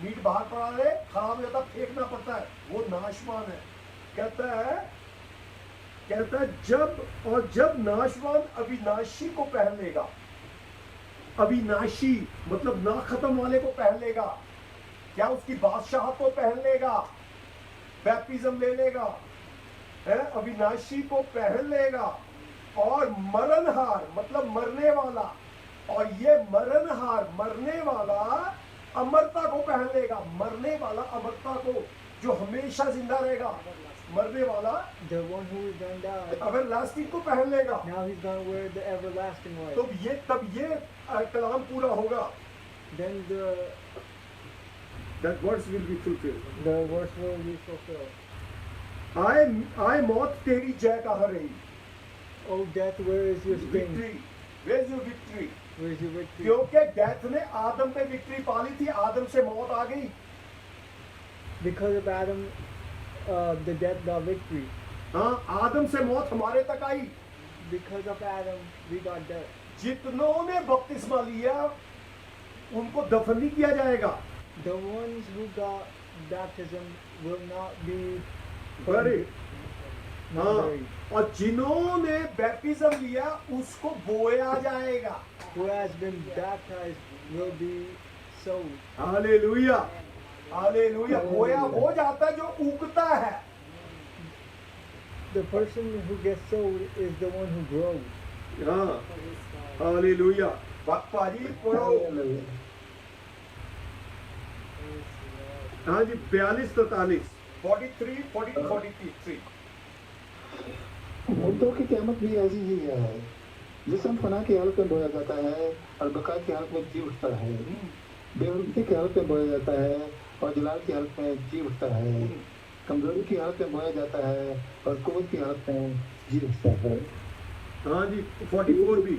मीट बाहर पड़ा है खराब हो जाता है, फेंकना पड़ता है, वो नाशवान है। कहता है जब नाशवान अविनाशी को पहन लेगा, अविनाशी मतलब ना खत्म वाले को पहन लेगा, क्या उसकी बादशाह को पहन लेगा, बैप्टिज्म ले लेगा, है अविनाशी को पहन लेगा, और मरणहार मतलब मरने वाला, और ये मरणहार मरने वाला अमरता को पहन लेगा, मरने वाला अमरता को, जो हमेशा जिंदा रहेगा, मरने वाला The one who is gonna die, everlasting को पहन लेगा। now he's gonna wear the everlasting life. तब ये कलाम पूरा होगा। Then That words will be fulfilled. the verse will be fulfilled. आए मौत तेरी जय कहाँ रही? Oh death, where is your sting? Victory, where is your victory? Where is your victory? क्योंकि डेथ ने आदम पे विक्ट्री पाली थी, आदम से मौत आ गई। Because of Adam, the death got victory. हाँ, आदम से मौत हमारे तक आई। Because of Adam, we got death. जितनों ने बपतिस्मा लिया उनको दफन नहीं किया जाएगा। The ones who got baptism will not be बड़े not हाँ, buried. और जिन्होंने बैप्टिज्म लिया उसको बोया जाएगा। Who has been baptized will be sold. Hallelujah, hallelujah. बोया हो जाता है जो उगता है। The person who gets sold is the one who grows. हाँ, हालेलुया। पाजी पढ़ो। हाँ जी, 42-43 43 42 43। मुर्दों की कीमत भी ऐसी ही है, जिस्म फना की हालत में बोया जाता है और बका की हालत में जी उठता है, बेवकूफ़ी की हालत में बोया जाता है और जलाल की हालत में जी उठता है, कमजोरी की हालत में बोया जाता है और कुव्वत की हालत में जी उठता है। हाँ जी, 44 भी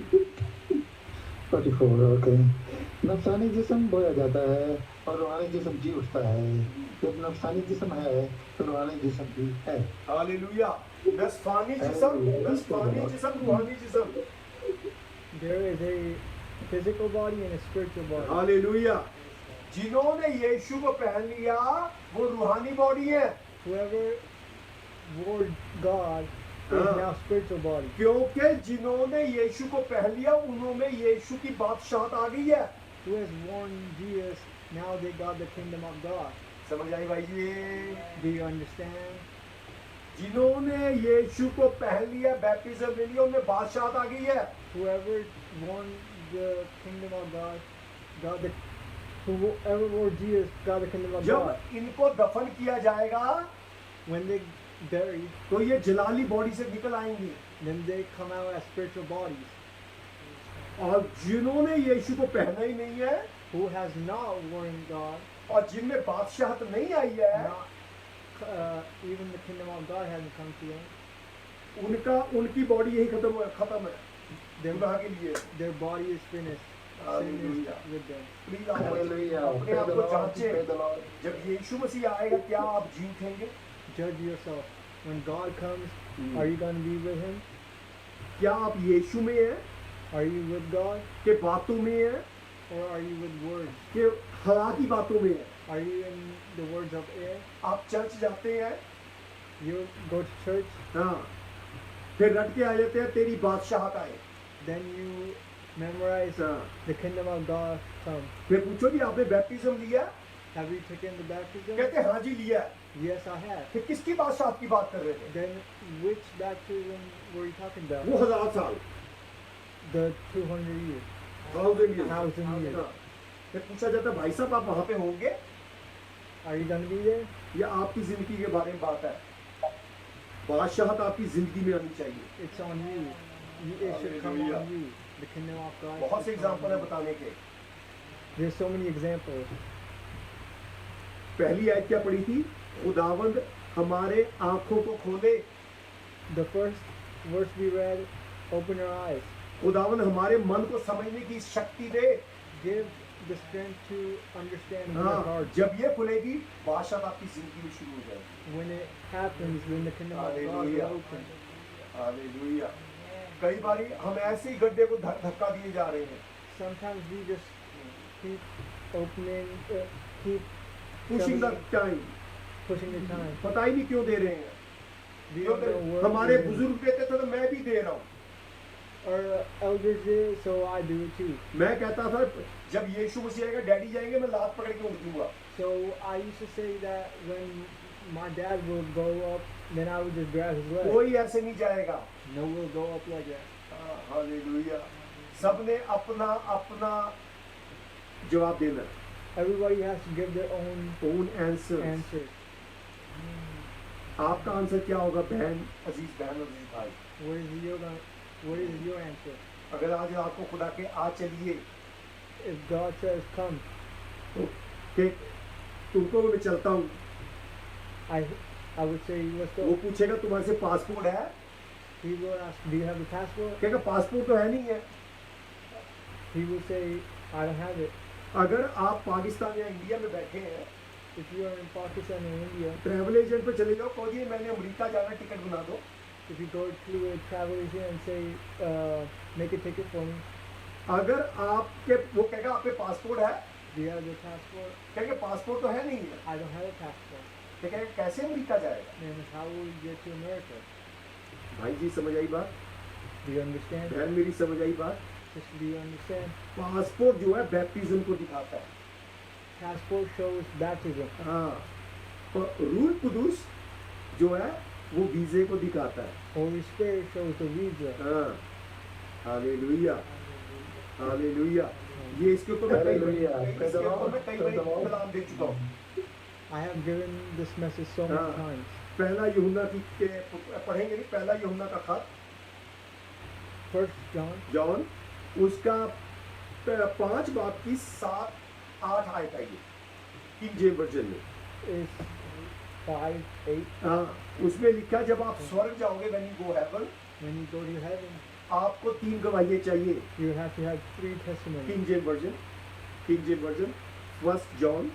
44 ओके। नफसानी जिस्म बोया जाता है और रूहानी जिस्म जी उठता है। जब नफसानी जिस्म है तो रूहानी जिस्म भी है। हालेलुया। नस्फानी जिस्म, रूहानी जिस्म। There is a physical body and a spiritual body. Hallelujah. जिन्होंने यीशु को पहन लिया वो रूहानी बॉडी है, Whoever wore God is now spiritual body. क्योंकि जिन्होंने यीशु को पहन लिया उन्होंने यीशु की बादशाहत आ गई है। Who has worn Jesus, now they got the kingdom of God. समझ आई भाई जी? Do you understand? जिन्होंने यीशु को पहन लिया, बैप्टिज्म ले लिया, उनमें बादशाहत आ गई है। Whoever won the kingdom of God got the whoever Lord Jesus got the kingdom of God. जब इनको दफन किया जाएगा When they buried, तो ये जलाली बॉडी से निकल आएंगे, then they come out as spiritual bodies. और जिन्होंने यीशु को पहना ही नहीं है Who has not worn God, और जिनमें बादशाहत नहीं आई है, not even the kingdom of God hasn't come to them. उनकी बॉडी यही खत्म है गुनाह के लिए। Their body is finished. Sin is Hallelujah. with them. Please आप अपने आप को जांचें, जब यीशु मसीह आएगा क्या आप जी उठेंगे? Judge yourself. When God comes, are you going to be with Him? क्या आप यीशु में हैं Are you with God, कि बातों में हैं or are you with words? कि हवा की बातों में हैं? Are you in the words of air? आप चर्च जाते हैं, You go to church, हाँ, फिर रट के आ जाते हैं तेरी बादशाहत आए, then you memorize हाँ, the kingdom of God come. फिर पूछो कि आपने बैप्टिज्म लिया? Have you taken the baptism? कहते हैं हाँ जी लिया। Yes, I have. फिर किसकी बादशाहत की बात कर रहे थे? Then which baptism were you talking about? वो 1000 साल, The 200 years. 1000 years। 1000 years. हाँ। फिर पूछा जाता है भाई साहब आप वहाँ पे होंगे Are you going to be there? या आपकी जिंदगी के बारे में बात है? बादशाहत आपकी जिंदगी में आनी चाहिए। It's on you. It should come Hallelujah. on you. The kingdom of God. बहुत से should come एग्जाम्पल on है you. बताने के। There's so many examples. पहली आयत क्या पढ़ी थी? खुदावंद हमारे आंखों को खोले, The first verse we read, open your eyes. खुदावंद हमारे मन को समझने की शक्ति दे। Give the strength to understand your हाँ, heart. जब ये खुलेगी बादशाहत आपकी जिंदगी में शुरू हो जाएगी। When it happens, when the kingdom of God Hallelujah. will open. Hallelujah. कई बारी हम ऐसे ही गड्ढे को धक्का दिए जा रहे हैं, Sometimes we just keep opening, keep pushing the time, pushing the time. पता ही नहीं क्यों दे रहे हैं। We क्यों don't दे- know what हमारे we're doing. बुजुर्ग देते थे तो मैं भी दे रहा हूँ। Our elders did, so I do it too. मैं कहता था जब यीशु मसीह आएगा डैडी जाएंगे मैं लात पकड़ के उठ दूंगा। So I used to say that when my dad would go up, then I would just grab his leg. कोई ऐसे नहीं जाएगा। No, we'll go up like that. Hallelujah. सबने अपना अपना जवाब देना, Everybody has to give their own own answer. answer. आपका आंसर क्या होगा बहन, अजीज बहन, अजीज भाई? What is your answer? अगर आज आपको खुदा के आ चलिए If God says come, तो कि तुमको मैं चलता हूँ, I would say let's वो go. पूछेगा तुम्हारे से पासपोर्ट है? He will ask, do you have the passport? कहेगा पासपोर्ट तो है नहीं है। He will say, I don't have it. अगर आप पाकिस्तान या इंडिया में बैठे हैं, If you are in Pakistan or India, travel agent पे चले जाओ, कहो जी मैंने अमेरिका जाना, टिकट बना दो। if you go to a travel agent and say, make a ticket for me, अगर आपके वो कहेगा आपके पासपोर्ट है, do you have the passport? कहेंगे पासपोर्ट तो है नहीं है, I don't have a passport. तो कहेगा कैसे अमेरिका जाएगा? Then how will you get to America? भाई जी समझ आई बात? Do you understand? बहन मेरी समझ आई बात? Sister, do you understand? Passport जो है बैप्टिज्म को दिखाता है। Passport shows baptism. हाँ, और रूह कुदूस जो है वो वीजे को दिखाता है। Holy Spirit shows the visa. हाँ, हालेलुया, हालेलुया। ये इसके ऊपर मैं कई बार कलाम दे चुका हूँ। I have given this message so many हाँ। times. पहला यूहन्ना की पढ़ेंगे नहीं, पहला यूहन्ना का खत, First John, जॉन, उसका 5 बाब की 7-8 आयत आई है किंग जेम्स वर्जन में। is 5, 8. हाँ, उसमें लिखा जब आप स्वर्ग जाओगे when you go heaven, When you go to heaven, आपको 3 गवाहियाँ चाहिए। you have to have 3 testimonies. King James version, king James version, first John.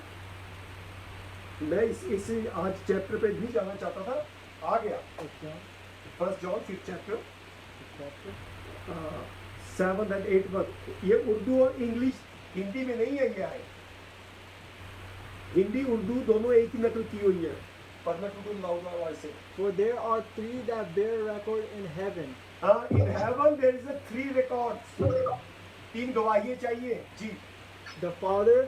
मैं इस आज चैप्टर पे नहीं जाना चाहता था, आ गया। First John, first John 5th chapter, chapter. 7 and 8 वर्ष। ये उर्दू और इंग्लिश, हिंदी में नहीं है ये आए। हिंदी उर्दू दोनों एक ही नकल की हुई है। पढ़ना टूटू लाऊंगा आवाज से। For there are 3 that bear record in heaven. हाँ, in heaven there is a 3 records, 3 गवाहियाँ चाहिए जी। The Father,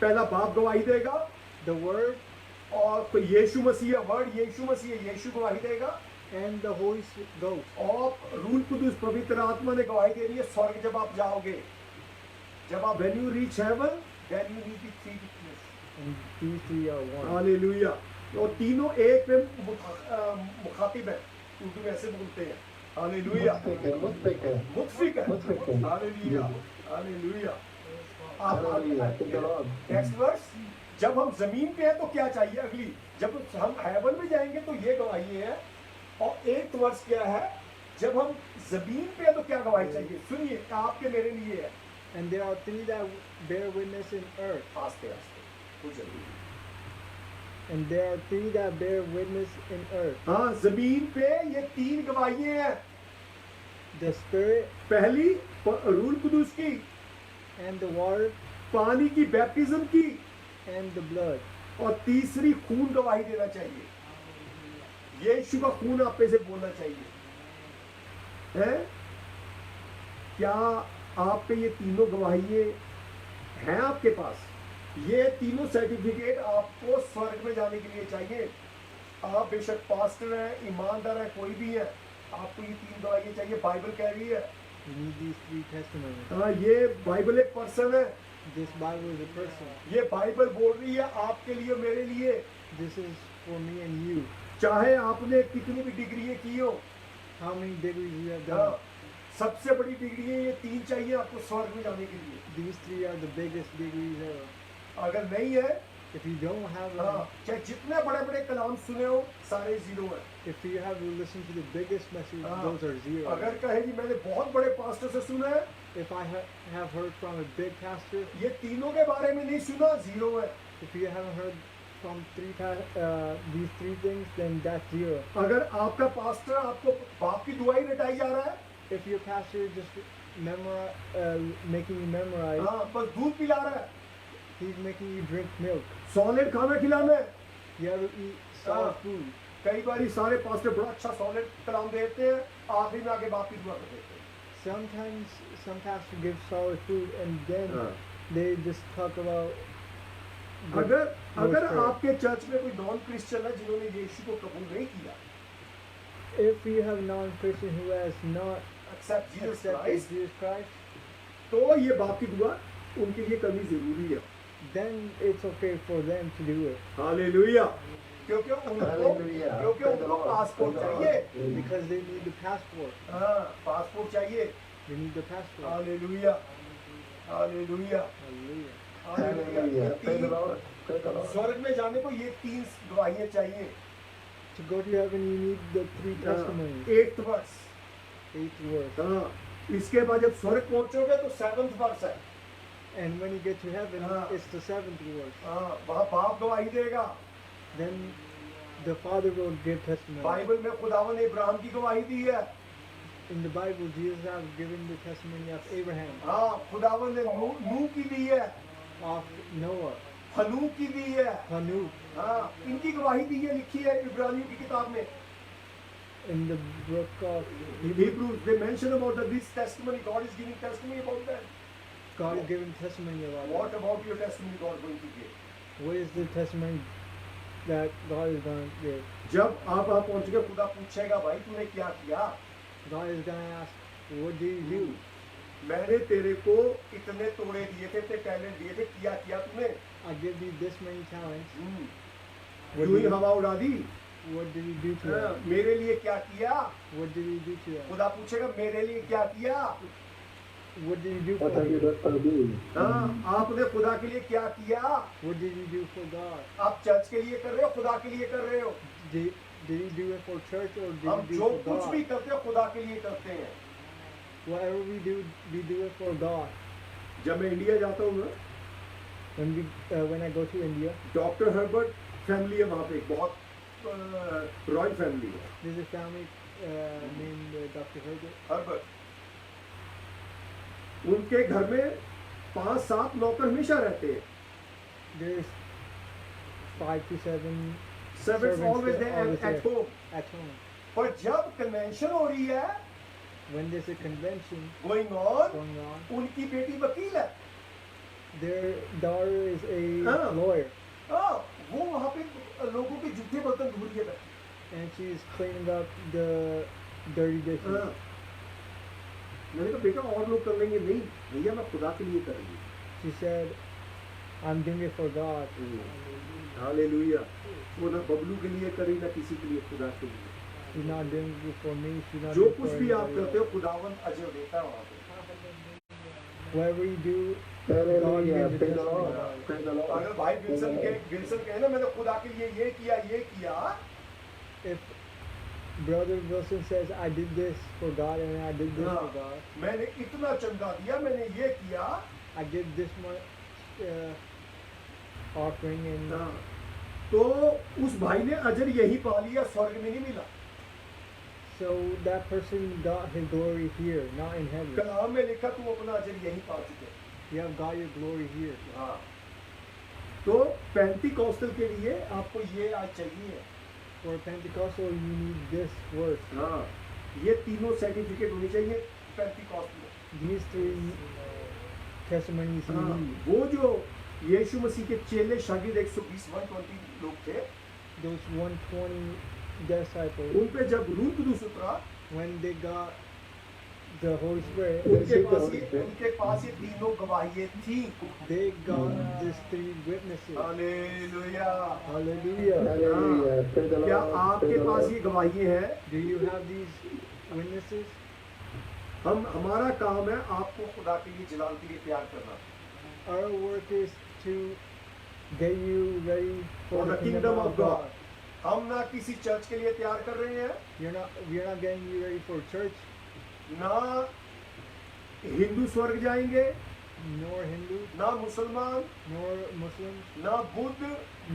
पहला बाप गवाही देगा, the Word, और फिर यीशु मसीह, वर्ड यीशु मसीह, यीशु गवाही देगा, and the Holy Ghost. और रूह कुदूस पवित्र आत्मा ने गवाही देनी है स्वर्ग जब आप जाओगे। जब आप when you reach heaven, then you need the three witnesses. And these three are one. Hallelujah. और तीनों एक में मुखातिब है, उर्दू में ऐसे बोलते हैं। हालेलुया। मुतफिक है। हालेलुया। हालेलुया। नेक्स्ट वर्स, जब हम जमीन पे हैं तो क्या चाहिए? अगली, जब हम हेवन में जाएंगे तो ये गवाही है। और एक वर्ष क्या है? जब हम जमीन पे हैं तो क्या गवाही चाहिए? सुनिए, आपके मेरे लिए है। And there are three that bear witness in earth. आस्ते आस्ते, कुछ जल्दी। And there are three that bear witness in earth. हाँ, जमीन पे ये तीन गवाहियां हैं। The spirit पहली रूल कुदूस की, and the water पानी की बैप्टिज्म की, and the blood. और तीसरी खून गवाही देना चाहिए। यीशु का खून आप पे से बोलना चाहिए। है क्या आप पे ये तीनों गवाहियां हैं? आपके पास ये तीनों सर्टिफिकेट आपको स्वर्ग में जाने के लिए चाहिए। आप बेशक पास्टर हैं, ईमानदार हैं, कोई भी है, आपको ये तीन गवाहियां चाहिए। बाइबल कह रही है। You need these three testimonies. हाँ, ये बाइबल एक पर्सन है। This Bible is a person. ये बाइबल बोल रही है आपके लिए, मेरे लिए। This is for me and you. चाहे आपने कितनी भी डिग्री की हो, How many degrees you have हाँ, done? सबसे बड़ी डिग्री है ये तीन चाहिए आपको स्वर्ग में जाने के लिए। These three are the biggest degrees ever. अगर नहीं है, If you don't have हाँ, them, चाहे जितने बड़े बड़े कलाम सुने हो, सारे जीरो है। if you have to listen to the biggest message, हाँ, those are zero. अगर कहे जी मैंने बहुत बड़े पास्टर से सुना है, If I have heard from a big pastor, ये तीनों के बारे में नहीं सुना, जीरो है। if you haven't heard from these three things, then that's zero. अगर आपका पास्टर आपको बाप की दुआई रटाई जा रहा है, If your pastor is just making you memorize, हाँ, बस दूध पिला रहा है, he's making you drink milk. Solid खाना खिलाना है। You have to eat solid food. कई बार सारे पास्टर बड़ा अच्छा सॉलिड कलाम देते हैं, आखिरी में आके बाप की दुआ कर देते हैं। Sometimes some pastors give solid food and then हाँ। they just talk about the अगर Lord's Prayer. आपके चर्च में कोई नॉन क्रिश्चियन है जिन्होंने यीशु को कबूल नहीं किया, If you have non-Christian who has not accept Jesus accepted Christ, Jesus Christ, तो ये बाप की दुआ उनके लिए करनी जरूरी है। then it's okay for them to do it hallelujah. क्योंकि उनको पासपोर्ट चाहिए। because they need the passport. हाँ, पासपोर्ट चाहिए। They need the passport. Hallelujah, hallelujah, Hallelujah. Hallelujah. स्वर्ग में जाने को ये तीन गवाहियां चाहिए। To go to heaven, you need the three testimonies. 8th वर्ष, 8th verse. हाँ, इसके बाद जब स्वर्ग पहुंचोगे तो 7th वर्ष है। And when you get to heaven, हाँ। it's the 7th verse. हाँ, वहाँ बाप गवाही देगा। Then the Father will give testimony. Bible में खुदावन ने इब्राहिम की गवाही दी है। In the Bible, Jesus has given the testimony of Abraham, हाँ, खुदावन ने नूह की दी है, of Noah, हनूक की दी है। Hanuk. हाँ, इनकी गवाही दी है, लिखी है इब्रानियों की किताब में। In the book of Hebrews, they mention about this testimony. God is giving testimony about that. God is giving testimony about What about your testimony God going to give? it. What is the testimony that God is going to give? जब आप वहाँ पहुँचोगे, खुदा पूछेगा भाई तूने क्या किया? God is going to ask, what did you do? मैंने तेरे को इतने तोड़े दिए थे, इतने टैलेंट दिए थे, क्या किया तूने? I give you this many talents. यूं ही हवा उड़ा दी। What did you do to हाँ, them? मेरे लिए क्या किया? What did you do to them? खुदा पूछेगा मेरे लिए क्या किया? What did you do for What have you them? done for me? हाँ, आपने खुदा के लिए क्या किया? What did you do for God? आप चर्च के लिए कर रहे हो, खुदा के लिए कर रहे हो? Did you do it for church or did हम you जो do it for कुछ भी God? करते हो खुदा के लिए करते हैं। Whatever we do it for God. जब मैं इंडिया जाता हूँ ना, When I go to India, doctor Herbert family है वहाँ पे, एक बहुत रॉयल फैमिली है। there's a family named Dr. Herbert. Herbert, उनके घर में 5-7 नौकर हमेशा रहते हैं। There's 5 to 7 Servants always there always at home. at home. पर जब कन्वेंशन हो रही है, When there's a convention going on, going on, उनकी बेटी वकील है। their daughter is a हाँ। lawyer हाँ, वो वहाँ पे लोगों के जूठे बर्तन धो रही है। and she's cleaning up the dirty dishes. हाँ। मैंने कहा बेटा और लोग कर लेंगे, नहीं भैया मैं खुदा के लिए कर रही हूँ। She said, I'm doing it for God. Hallelujah. वो ना बबलू के लिए करी ना किसी के लिए, खुदा के लिए। She's not doing it for me. She's not जो doing it कुछ for भी आप anybody करते else. हो खुदावन अजर देता है वहाँ पे। Whatever you do, God Hallelujah. gives the Praise the testimony Lord. about it. Praise the Lord. अगर भाई विल्सन कहे ना मैंने खुदा के लिए ये किया, If Brother Wilson says, I did this for God and I did this हाँ, for God, मैंने इतना चंदा दिया, मैंने ये किया, I did this much offering and हाँ, तो उस भाई ने अजर यही पा लिया, स्वर्ग में नहीं मिला। so that person got his glory here, not in heaven. कलाम में लिखा तुम अपना अजर यही पा चुके। You have got your glory here. हाँ, तो पेंटिकॉस्टल के लिए आपको ये आज चाहिए। For Pentecostal, you need this verse. हाँ, ये तीनों सर्टिफिकेट होनी चाहिए पेंटिकॉस्टल में। These three testimonies you हाँ, need. वो जो यीशु मसीह के चेले शागिर्द 120 लोग थे, Those 120 disciples, उन पे जब रूह कुदूस उतरा, when they got the Holy Spirit, उनके पास ये तीनों गवाहियाँ थी। they got these three witnesses. Hallelujah. Hallelujah. Hallelujah. Praise the Lord. क्या Praise आपके the पास Lord. ये गवाहियाँ हैं? Do you have these witnesses? हमारा काम है आपको खुदा के लिए जलाल के लिए तैयार करना। Our work is to get you ready for the kingdom of God. हम ना किसी चर्च के लिए तैयार कर रहे हैं, We're not getting you ready for church, ना हिंदू स्वर्ग जाएंगे, nor Hindu, ना मुसलमान, nor Muslims, ना बुद्ध,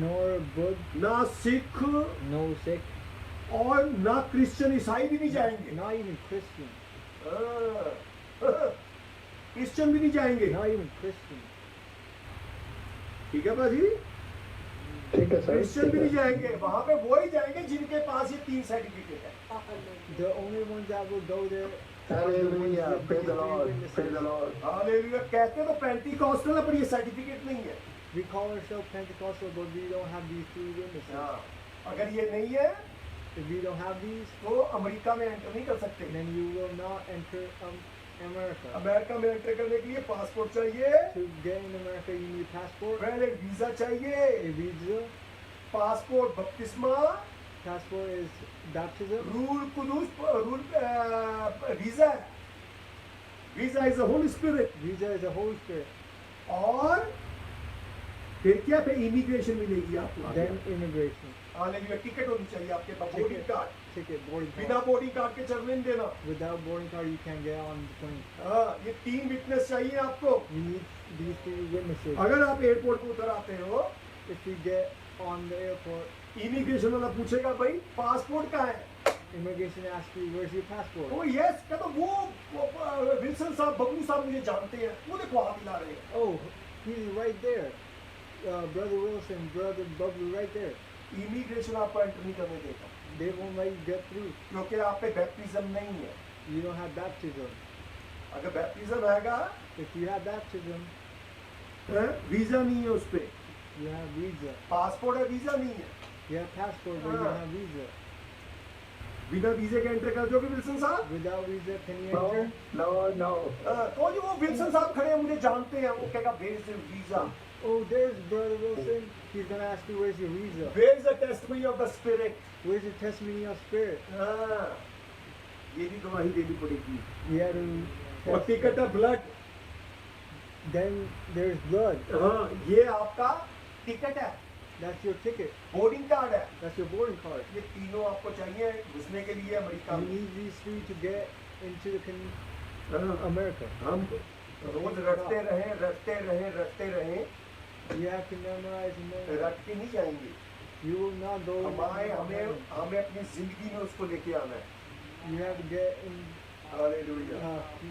nor Buddha, ना सिख no Sikh, और ना क्रिश्चियन ईसाई भी नहीं जाएंगे। not even Christian, क्रिश्चियन भी नहीं जाएंगे। not even Christian. ठीक है भाजी, ठीक है सर, क्रिश्चियन भी ठीक नहीं है। जाएंगे, वहां पे वो ही जाएंगे जिनके पास ये 3 सर्टिफिकेट है। The only ones that will go there are the ones Hallelujah. with Praise the three Lord. witnesses. Praise the Lord. Hallelujah. कहते तो पेंटिकॉस्टल है पर ये सर्टिफिकेट नहीं है। We call ourselves Pentecostal, but we don't have these three witnesses. हाँ, अगर ये नहीं है If we don't have these, तो अमेरिका में एंटर नहीं कर सकते। then you will not enter America. America में एंटर करने के लिए पासपोर्ट चाहिए, To get in America, you need a passport, पहले वीजा चाहिए, a visa. पासपोर्ट बपतिस्मा, Passport is baptism. रूल कुदूस, वीजा है। Visa is the holy spirit. Visa is the Holy Spirit. और फिर क्या, फिर इमिग्रेशन मिलेगी आपको। Then immigration. हालेलुया। टिकट होनी चाहिए आपके पास, boarding Ticket, card. ticket, boarding बिना card. बोर्डिंग कार्ड के चलने नहीं देना। Without boarding card, you can't get on the plane. हाँ, ये 3 विटनेस चाहिए आपको। You need these three witnesses. अगर आप एयरपोर्ट पे उतर आते हो, If you get on the airport, immigration वाला पूछेगा भाई पासपोर्ट कहाँ है? immigration asks you, where's your passport? वो यस कहता, वो विल्सन साहब, बबलू साहब मुझे जानते हैं, वो देखो हाथ हिला रहे हैं। Oh, he's right there. Brother Wilson, Brother Bubbly, right there. Immigration आपको एंटर नहीं करने देगा, They won't let you get through. क्योंकि आप पे बैप्टिज्म नहीं है। You don't have baptism. अगर बैप्टिज्म हैगा, If you have baptism, visa नहीं है उस पे, you have visa. पासपोर्ट है, वीजा नहीं है। You have passport, but you Ah. don't have visa. बिना वीजे के एंटर कर दोगे विल्सन साहब? Without visa, can you No, enter? no, no. तो जो वो विल्सन साहब खड़े हैं, मुझे जानते हैं, वो कहेगा where is visa, Oh, there's Brother Wilson. He's gonna ask you, where's your visa? Where is the testimony of the spirit. Where's your testimony of spirit? ये भी गवाही देनी पड़ेगी। You have to. और टिकट है ब्लड। Then there's blood. हाँ, ये आपका टिकट है, That's your ticket. Boarding card है। That's your boarding card. ये तीनों आपको चाहिए घुसने के लिए अमेरिका You में। need these three to get into the हाँ, America. हम रोज रटते रहें, You have to memorize and memorize. रट के नहीं जाएंगे। You will not go. हमें अपनी जिंदगी में उसको लेके आना है। You have to get in. Hallelujah.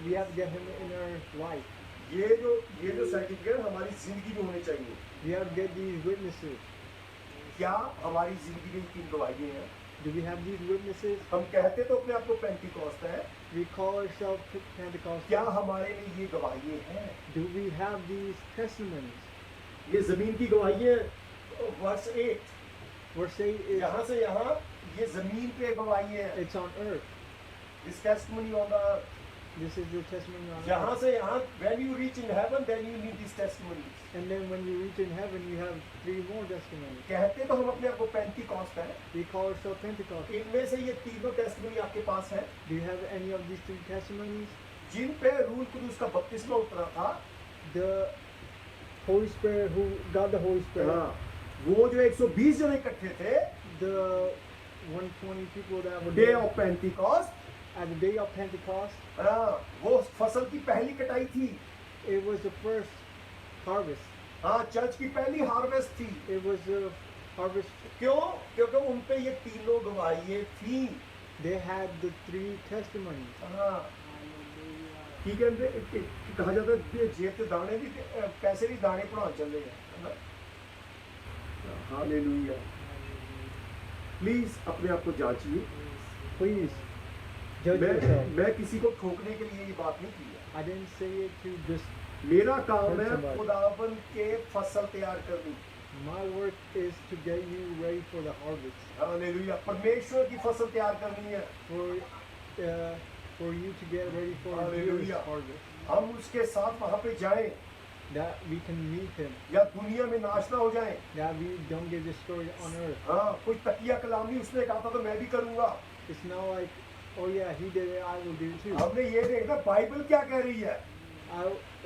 We have to get him in our life. ये जो सर्टिफिकेट हमारी जिंदगी में होने चाहिए। We have to get these witnesses. क्या हमारी जिंदगी में 3 गवाहियाँ हैं? Do we have these witnesses? हम कहते तो अपने आप को पेंटिकॉस्ट है, We call ourselves Pentecostal. क्या हमारे लिए ये गवाहियाँ हैं? Do we have these testimonies? ये जमीन की गवाहियाँ, वर्ष 8, Verse 8 is यहाँ से यहाँ, ये जमीन पे गवाहियाँ हैं। it's on earth. This testimony on the This is the testimony on यहाँ earth. से यहाँ, when you reach in heaven, then you need these testimonies. And then when you reach in heaven, you have 3 more testimonies. कहते तो हम अपने आप को Pentecost है, We call ourselves Pentecost. इनमें से ये तीनों टेस्टिमनी आपके पास है, Do you have any of these 3 testimonies? जिन पे रूल कुदूस का बपतिस्मा उतरा था। The Holy Spirit, who got the Holy Spirit, हाँ, वो जो 120 जन इकट्ठे थे, the 120 people that were day there of Pentecost, at the day of Pentecost, हाँ, वो फसल की पहली कटाई थी। it was the first harvest. हाँ, चर्च की पहली हार्वेस्ट थी। It was the harvest. क्यों? क्योंकि उन पे ये तीनों गवाहियाँ थी। They had the 3 testimonies. हाँ, ठीक है, कहा जाता है जेब के दाने भी, पैसे भी दाने पड़ा चल रहे हैं। हालेलुया। प्लीज अपने आप को जांचिए। Please judge yourself. मैं किसी को ठोकने के लिए ये बात नहीं की है। I didn't say it to just. मेरा काम है Somebody. खुदावन के फसल तैयार करनी। My work is to get you ready for the harvest. Hallelujah. परमेश्वर की फसल तैयार करनी है। For you to get ready for His Hallelujah. harvest. हम उसके साथ वहाँ पे जाएं, That we can meet Him. या दुनिया में नाश ना हो जाएं। That we don't get destroyed on earth. हाँ, कोई तकिया कलामी उसने कहा था तो मैं भी करूँगा। It's not like, oh yeah, he did it, I will do it too. हमने ये देखना बाइबल क्या कह रही है।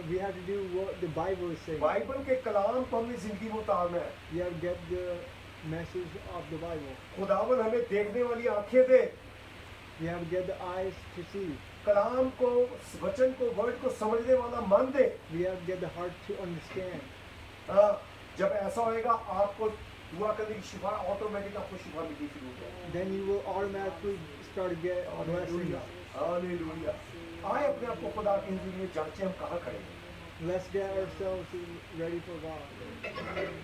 We have to do what the Bible is saying. Bible के कलाम को हमने जिंदगी में उतारना है। We have to get the message of the Bible. खुदावन हमें देखने वाली आंखें दे, We have to get the eyes to see. कलाम को, वचन को, वर्ड को समझने वाला मन दे। We have to get the heart to understand. हाँ, जब ऐसा होएगा आपको दुआ करने की शिफा, ऑटोमेटिक आपको शिफा मिलनी शुरू हो जाएगी। Then you will automatically start to get blessings. Hallelujah. आए अपने आप को खुदा के हुजूर में जांचे, हम कहाँ खड़े हैं। Let's get ourselves ready for God.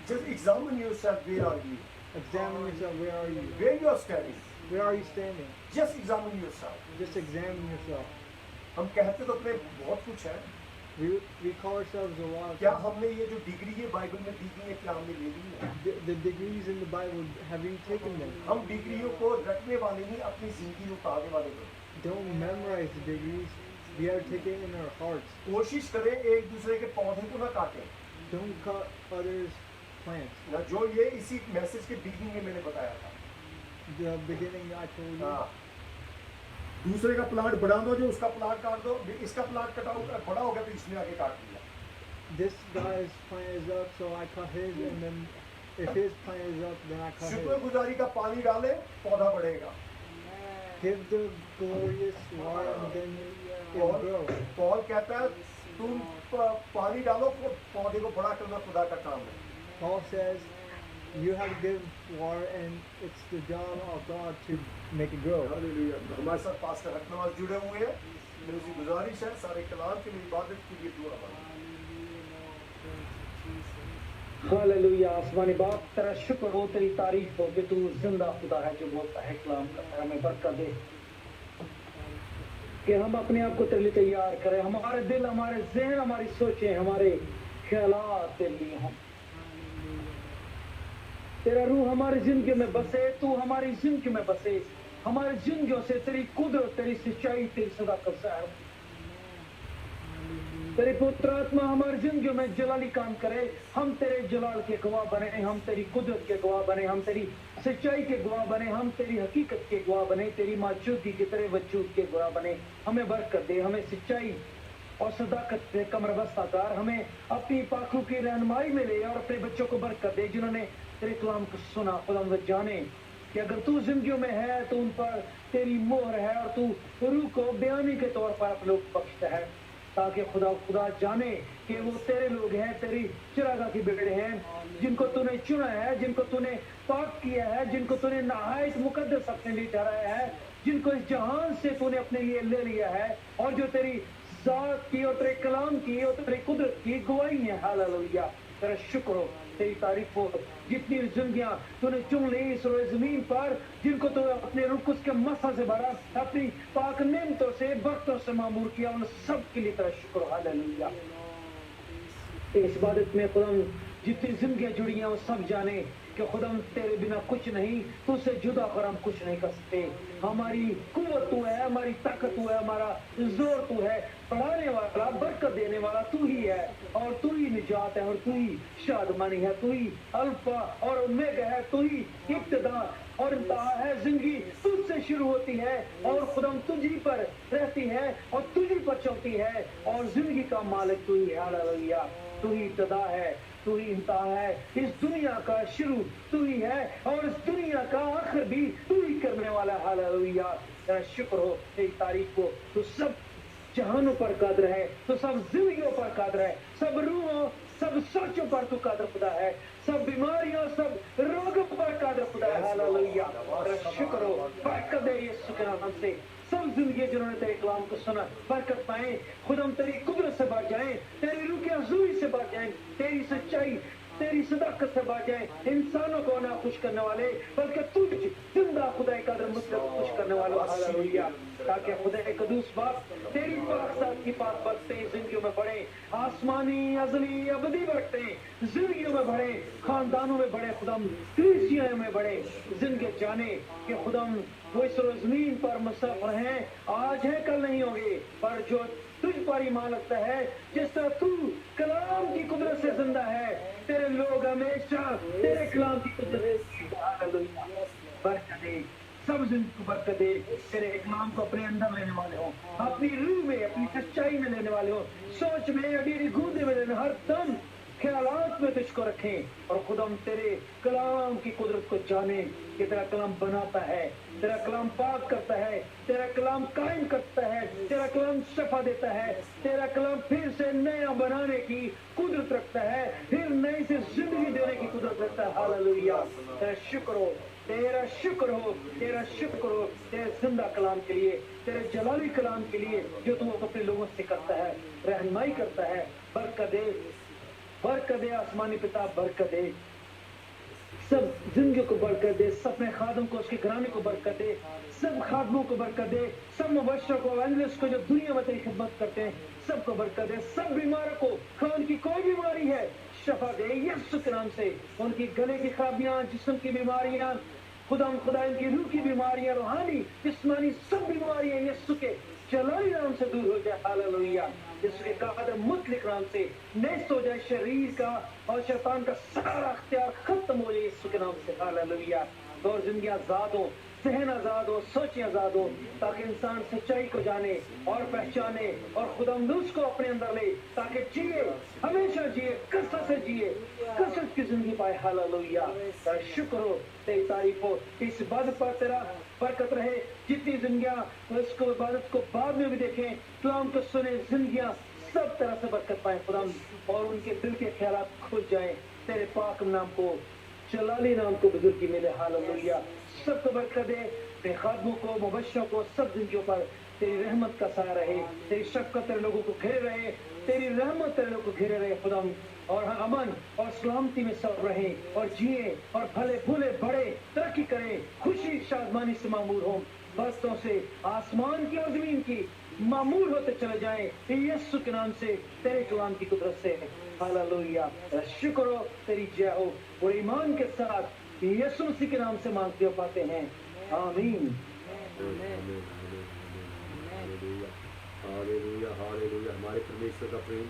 Just examine yourself, where are you? Examine yourself. Where are you? Where you are standing? Where are you standing? Just examine yourself. Just examine yourself. हम कहते तो अपने बहुत कुछ है। We call ourselves a lot. क्या हमने ये जो डिग्री है बाइबल में दी गई है, क्या हमने ले ली है? The degrees in the Bible, have you taken them? हम डिग्रियों को रटने वाले नहीं, अपनी जिंदगी में उतारने वाले लोग। Don't memorize the degrees. We are taking in our hearts. कोशिश करें एक दूसरे के पौधे को ना काटें। Don't cut others' plants. ना, जो ये इसी मैसेज के बिगिनिंग में मैंने बताया था। The beginning I told you. हाँ, दूसरे का प्लांट बढ़ा दो, जो उसका प्लांट काट दो, इसका प्लांट कटा बड़ा हो गया तो इसने आगे काट दिया। This guy's plant is up, so I cut his, and then if his plant is up, then I cut his. शुक्रगुजारी का पानी डाले, पौधा बढ़ेगा। Give the glorious water, and then it will grow. Paul कहता है तुम पानी डालो, पौधे को बड़ा करना खुदा का काम है। Paul says, you have to give water, and it's the job of God to make it grow. Hallelujah. हमारे साथ पास्टर हकनवाज जुड़े हुए हैं। मेरी गुजारिश है सारे कलाम के लिए इबादत के लिए दुआ मांगें। हालेलुया। आसमानी बाप तेरा शुक्र हो, तेरी तारीफ हो कि तू जिंदा खुदा है जो बोलता है, कलाम करता है। हमें बरकत दे कि हम अपने आप को तेरे लिए तैयार करें। हमारे दिल, हमारे ज़हन, हमारी सोचें, हमारे ख्यालात तेरे लिए हों। तेरा रूह हमारी जिंदगी में बसे, तू हमारी जिंदगी में बसे। हमारी जिंदगियों से तेरी कुदरत, तेरी सच्चाई, तेरी सदाकत ज़ाहिर हो। तेरी पुत्र आत्मा हमारी जिंदगियों में जलाली काम करे। हम तेरे जलाल के गवाह बने, हम तेरी कुदरत के गवाह बने, हम तेरी सच्चाई के गवाह बने, हम तेरी हकीकत के गवाह बने, तेरी मौजूदगी के, तेरे वजूद के गवाह बने। हमें बरकत दे, हमें सच्चाई और सदाकत से कमर बस्ता कर, हमें अपनी पाखों की रहनुमाई में ले और अपने बच्चों को बरकत दे जिन्होंने तेरे कलाम को सुना। खुदा वो जाने कि अगर तू जिंदगियों में है तो उन पर तेरी मोहर है और तू रूह को बयानी के तौर पर आप लोग बख्शता है, ताकि खुदा जाने कि वो तेरे लोग हैं, तेरी चिरागा की बेटे हैं, जिनको तूने चुना है, जिनको तूने पाक किया है, जिनको तूने नहायत मुकद्दस अपने लिए ठहराया है, जिनको इस जहान से तूने अपने लिए ले लिया है और जो तेरी जात की और तेरे कलाम की और तेरी कुदरत की गवाही है। हालेलुया। तेरा शुक्र हो, तेरी तारीफ हो। जितनी जिंदगियां तूने चुन ली इस रोए जमीन पर, जिनको तू अपने रुकुस के मसा से भरा, अपनी पाक नेमतों से, बरकतों से मामूर किया, उन सब के लिए तेरा शुक्र। हालेलुया। इस इबादत में खुदा जितनी जिंदगियां जुड़ी हैं वो सब जाने कि खुदा तेरे बिना कुछ नहीं, तुझसे जुदा कर हम कुछ नहीं कर सकते। हमारी कुव्वत तू है, हमारी ताकत तू है, हमारा जोर तू है, बढ़ाने वाला, बरकत देने वाला तू ही है, और तू ही निजात है, और तू ही शादमानी है, तू ही अल्फा और ओमेगा है, तू ही इब्तिदा और इंतहा है। जिंदगी तुझसे शुरू होती है और खुदा तुझी पर रहती है और तुझी पर चलती है, और जिंदगी का मालिक तू ही है। हालेलुया, तू ही इब्तिदा है, तू ही इंतहा है, इस दुनिया का शुरू तू ही है और इस दुनिया का आखिर भी तू ही करने वाला है। हालेलुया, तेरा शुक्र हो, तेरी तारीफ को। तू सब जहानों पर कादर है, तो सब जिंदगियों पर कादर है, सब रूहों, सब सोचों पर तू कादर खुदा है, सब बीमारियों, सब रोगों पर कादर खुदा है। हालेलुया, तेरा शुक्र हो, बरकत दे यीशु के नाम से। सब जिंदगी जिन्होंने तेरे कलाम को सुना बरकत पाए, खुदा तेरी कुदरत से बढ़ जाए, तेरी रूह की अज़ूरी से बढ़ जाए, तेरी सच्चाई, तेरी सदाकत से बढ़ जाए। इंसानों को ना खुश करने वाले, बल्कि तुझ जिंदा खुदा कदर मुतलक खुश करने वाला। हालेलुया, ताकि खुदा कदूस बाप तेरी पाक साथ की पाक बरकतें जिंदगियों में बढ़े, आसमानी अज़ली अबदी बरकतें जिंदगियों में बढ़े, खानदानों में बढ़े, खुदम कलीसियाओं में बढ़े। जिंदगी जाने कि खुदम वो इस जमीन पर मुसाफिर हैं, आज है कल नहीं होंगे, पर जो तुझ पर ईमान रखता है, जिस तरह तू कलाम की कुदरत से जिंदा है, तेरे लोग हमेशा तेरे कलाम की कुदरत से। हालेलुया, बरकत दे, सब जिंदगी को बरकत दे, तेरे कलाम को अपने अंदर लेने वाले हो, अपनी रूह में, अपनी सच्चाई में लेने वाले हो, सोच में, अडीरी गूदे में लेने, हर दम ख्यालात में तुझको रखें, और खुदम तेरे कलाम की कुदरत को जाने कि तेरा कलाम बनाता है, तेरा कलाम पाक करता है, तेरा कलाम कायम करता है, तेरा कलाम शफा देता है, तेरा कलाम फिर से नया बनाने की कुदरत रखता है, फिर नई से जिंदगी देने की कुदरत रखता है। हालेलुया, तेरा शुक्र हो, तेरा शुक्र हो, तेरा शुक्र हो, तेरे जिंदा कलाम के लिए, तेरे जलाली कलाम के लिए जो तू अपने लोगों से करता है, रहनुमाई करता है। बरकत दे, बरकत दे आसमानी पिता, बरकत दे, सब जिंदगी को बरकत दे, सब में खादम को, उसके घराने को बरकत दे, सब खादमों को बरकत दे, सब मुबश्शिर को, एवंजेलिस्ट को जो दुनिया में तेरी खिदमत करते हैं सबको बरकत दे, सब बीमारों को, खां उनकी कोई बीमारी है शफा दे यीशु के नाम से, उनकी गले की खराबियां, जिस्म की बीमारियां, खुदा की रूह की बीमारियां, रूहानी जिस्मानी सब बीमारियां यीशु के जलाली नाम से दूर हो जाए। हालेलुया, जिसके कादर मुतलिक नाम से नेस्त हो जाए शरीर का और शैतान का सारा अख्तियार खत्म हो जाए यीशु के नाम से। हालेलुया, और जिंदगी आजाद हो, सहन आजाद हो, सोचें आजाद हो, ताकि इंसान सच्चाई को जाने और पहचाने और खुदावंद को अपने अंदर ले, ताकि जिए, हमेशा जिए, कसरत से जिए, कसरत की जिंदगी पाए। हालेलुया, तेरा शुक्र हो, तेरी तारीफ हो, इस इबादत पर तेरा बरकत रहे, जितनी जिंदगियां इसको इबादत को बाद में भी देखें, कलाम को सुने, जिंदगियां सब तरह से बरकत पाए खुदा, और उनके दिल के ख्यालात खुल जाए, तेरे पाक नाम को, जलाली नाम को बुजुर्गी मिले। हालेलुया, सबको बरकत दे, तेरे खादमों को, मुबश्शिरों को, सब जिंदगियों पर तेरी रहमत का साया रहे, तेरी शफ़क़त तेरे लोगों को घेरे रहे, तेरी रहमत तेरे लोगों को घेरे रहे खुदा, और अमन और सलामती में सब रहे और जिए और भले भूले बड़े तरक्की करें, खुशी शादमानी से मामूर हों, बरसों से आसमान की और जमीन की मामूर होते चले जाएं यीशु के नाम से, तेरे कलाम की कुदरत से। हालेलुया, शुक्र हो, तेरी जय हो, और ईमान के साथ यीशु मसीह के नाम से मांगते हो पाते हैं, आमीन। Hallelujah, hallelujah. हमारे परमेश्वर का प्रेम,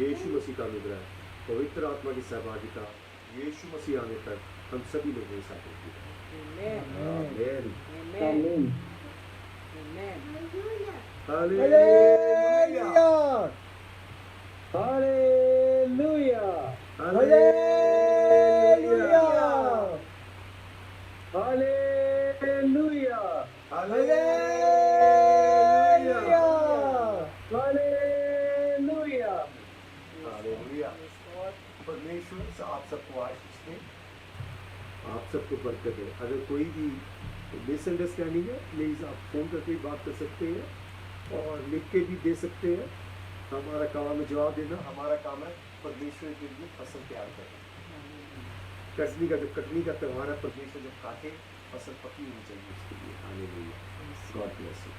यीशु मसीह का अनुग्रह, पवित्र आत्मा की सहभागिता यीशु मसीह आने तक हम सभी लोगों के साथ होती है। आमीन, आमीन। Hallelujah, hallelujah, hallelujah, hallelujah, hallelujah, hallelujah. परमेश्वर आप सबको आशीष दे, आप सबको बरकत दे। अगर कोई भी मिसअंडरस्टैंडिंग है, प्लीज़ आप फ़ोन करके बात कर सकते हैं और लिख के भी दे सकते हैं। हमारा काम है जवाब देना, हमारा काम है परमेश्वर के लिए फसल तैयार करना। कटनी का जब कटनी का त्यौहार है, परमेश्वर जब काटे फसल पकी होनी चाहिए उसके लिए। Hallelujah, God bless you.